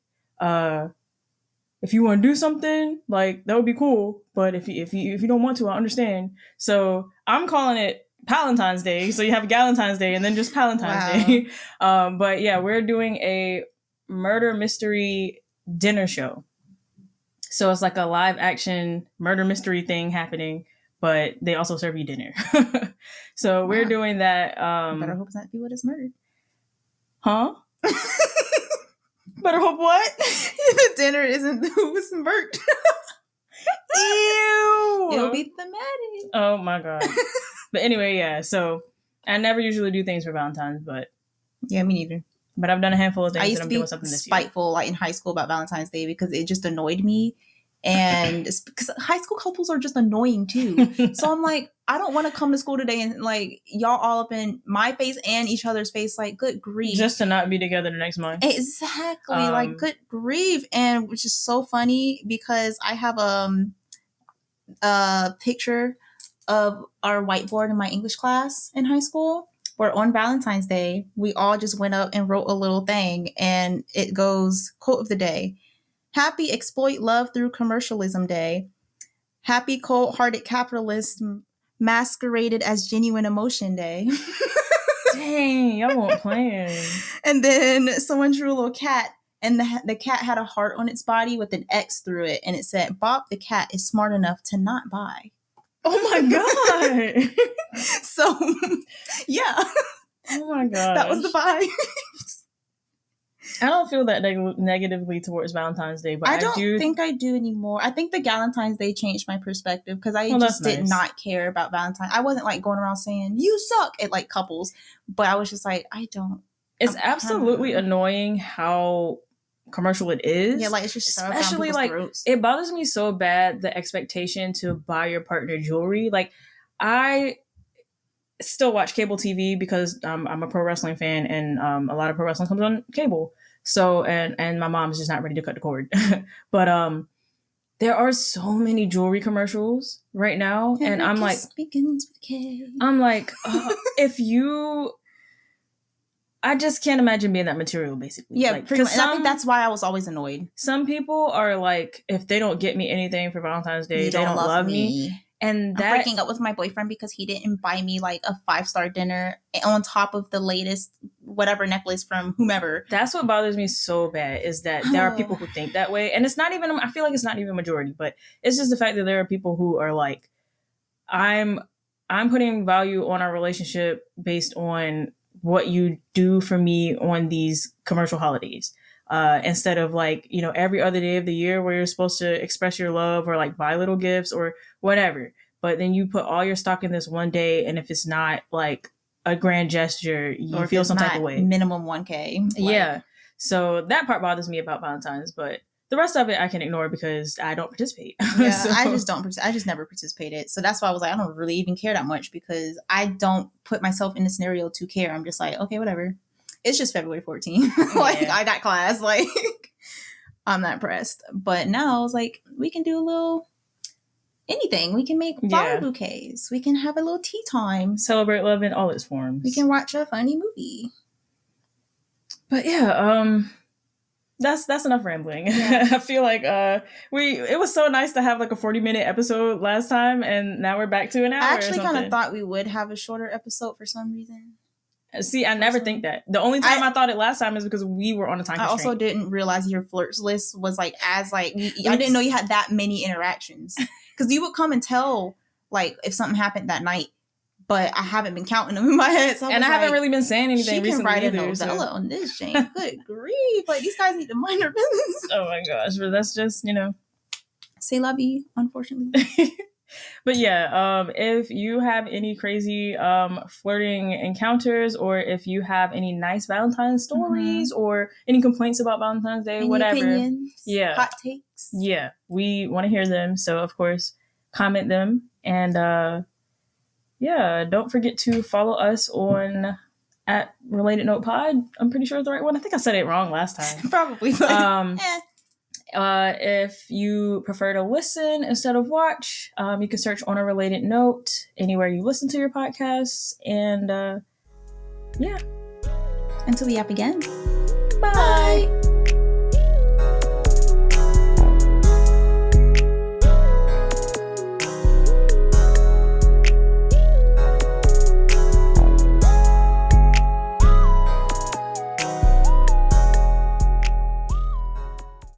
Speaker 1: if you want to do something, like that would be cool. But if you don't want to, I understand. So I'm calling it Valentine's Day. So you have Galentine's Day and then just Valentine's Day. But yeah, we're doing a murder mystery dinner show. So it's like a live action murder mystery thing happening, but they also serve you dinner. So we're doing that.
Speaker 2: Better hope it's not people that's murdered.
Speaker 1: Huh? Better hope what?
Speaker 2: The dinner isn't who was burnt.
Speaker 1: Ew.
Speaker 2: It'll be thematic.
Speaker 1: Oh my god. But anyway, yeah. So I never usually do things for Valentine's, but
Speaker 2: yeah, me neither.
Speaker 1: But I've done a handful of things.
Speaker 2: I used to be spiteful, like in high school, about Valentine's Day because it just annoyed me, and because high school couples are just annoying too. So I'm like, I don't want to come to school today and like y'all all up in my face and each other's face. Like, good grief,
Speaker 1: just to not be together the next month.
Speaker 2: Exactly, like good grief, and which is so funny because I have a picture of our whiteboard in my English class in high school. Where on Valentine's Day, we all just went up and wrote a little thing, and it goes, quote of the day, Happy Exploit Love Through Commercialism Day. Happy Cold-Hearted Capitalist Masqueraded as Genuine Emotion Day.
Speaker 1: Dang, y'all won't plan.
Speaker 2: And then someone drew a little cat, and the cat had a heart on its body with an X through it, and it said, Bob the cat is smart enough to not buy.
Speaker 1: Oh my god.
Speaker 2: So, yeah.
Speaker 1: Oh my god.
Speaker 2: That was the vibe.
Speaker 1: I don't feel that negatively towards Valentine's Day, but
Speaker 2: I don't think I do anymore. I think the Galentine's Day changed my perspective because I just did not care about Valentine. I wasn't like going around saying, you suck at like couples, but I was just like, I don't.
Speaker 1: It's absolutely annoying how commercial it is.
Speaker 2: Yeah, like it's just
Speaker 1: especially like throats. It bothers me so bad, the expectation to buy your partner jewelry. Like I still watch cable TV because I'm a pro wrestling fan, and a lot of pro wrestling comes on cable. So and my mom's just not ready to cut the cord. But there are so many jewelry commercials right now,
Speaker 2: Every
Speaker 1: and I'm like,
Speaker 2: begins with K.
Speaker 1: I'm like, if you. I just can't imagine being that material, basically.
Speaker 2: Yeah,
Speaker 1: like,
Speaker 2: pretty much. And I think that's why I was always annoyed.
Speaker 1: Some people are like, if they don't get me anything for Valentine's Day, they don't love me. And that,
Speaker 2: I'm breaking up with my boyfriend because he didn't buy me like a 5-star dinner on top of the latest whatever necklace from whomever.
Speaker 1: That's what bothers me so bad, is that there are people who think that way. And it's not even, I feel like it's not even a majority, but it's just the fact that there are people who are like, I'm putting value on our relationship based on what you do for me on these commercial holidays, instead of like, every other day of the year where you're supposed to express your love or like buy little gifts or whatever. But then you put all your stock in this one day, and if it's not like a grand gesture, you feel some type of way.
Speaker 2: Minimum 1K.
Speaker 1: Yeah. So that part bothers me about Valentine's, but the rest of it I can ignore because I don't participate.
Speaker 2: Yeah, so. I just never participated. So that's why I was like, I don't really even care that much because I don't put myself in the scenario to care. I'm just like, okay, whatever. It's just February 14th. Like, yeah. I got class. Like, I'm not pressed. But now I was like, we can do a little anything. We can make flower bouquets. We can have a little tea time.
Speaker 1: Celebrate love in all its forms.
Speaker 2: We can watch a funny movie.
Speaker 1: But yeah, that's enough rambling. Yeah. I feel like it was so nice to have like a 40-minute episode last time, and now we're back to an hour.
Speaker 2: I actually kind of thought we would have a shorter episode for some reason.
Speaker 1: See, I never think that. The only time I thought it last time is because we were on a time constraint.
Speaker 2: I also didn't realize your flirts list was like I didn't know you had that many interactions because you would come and tell like if something happened that night, but I haven't been counting them in my head. So
Speaker 1: I haven't really been saying anything recently.
Speaker 2: She can write
Speaker 1: either,
Speaker 2: a novella on this, Jane. Good grief. Like, these guys need to mind their business.
Speaker 1: Oh my gosh. But that's just,
Speaker 2: C'est la vie, unfortunately.
Speaker 1: But yeah, if you have any crazy flirting encounters, or if you have any nice Valentine's stories, or any complaints about Valentine's Day,
Speaker 2: any
Speaker 1: whatever.
Speaker 2: Opinions,
Speaker 1: yeah.
Speaker 2: Hot takes.
Speaker 1: Yeah. We want to hear them. So, of course, comment them. And don't forget to follow us on at Related Note Pod. I'm pretty sure it's the right one. I think I said it wrong last time.
Speaker 2: Probably. But,
Speaker 1: if you prefer to listen instead of watch, you can search On a Related Note anywhere you listen to your podcasts. And
Speaker 2: until we app again.
Speaker 1: Bye.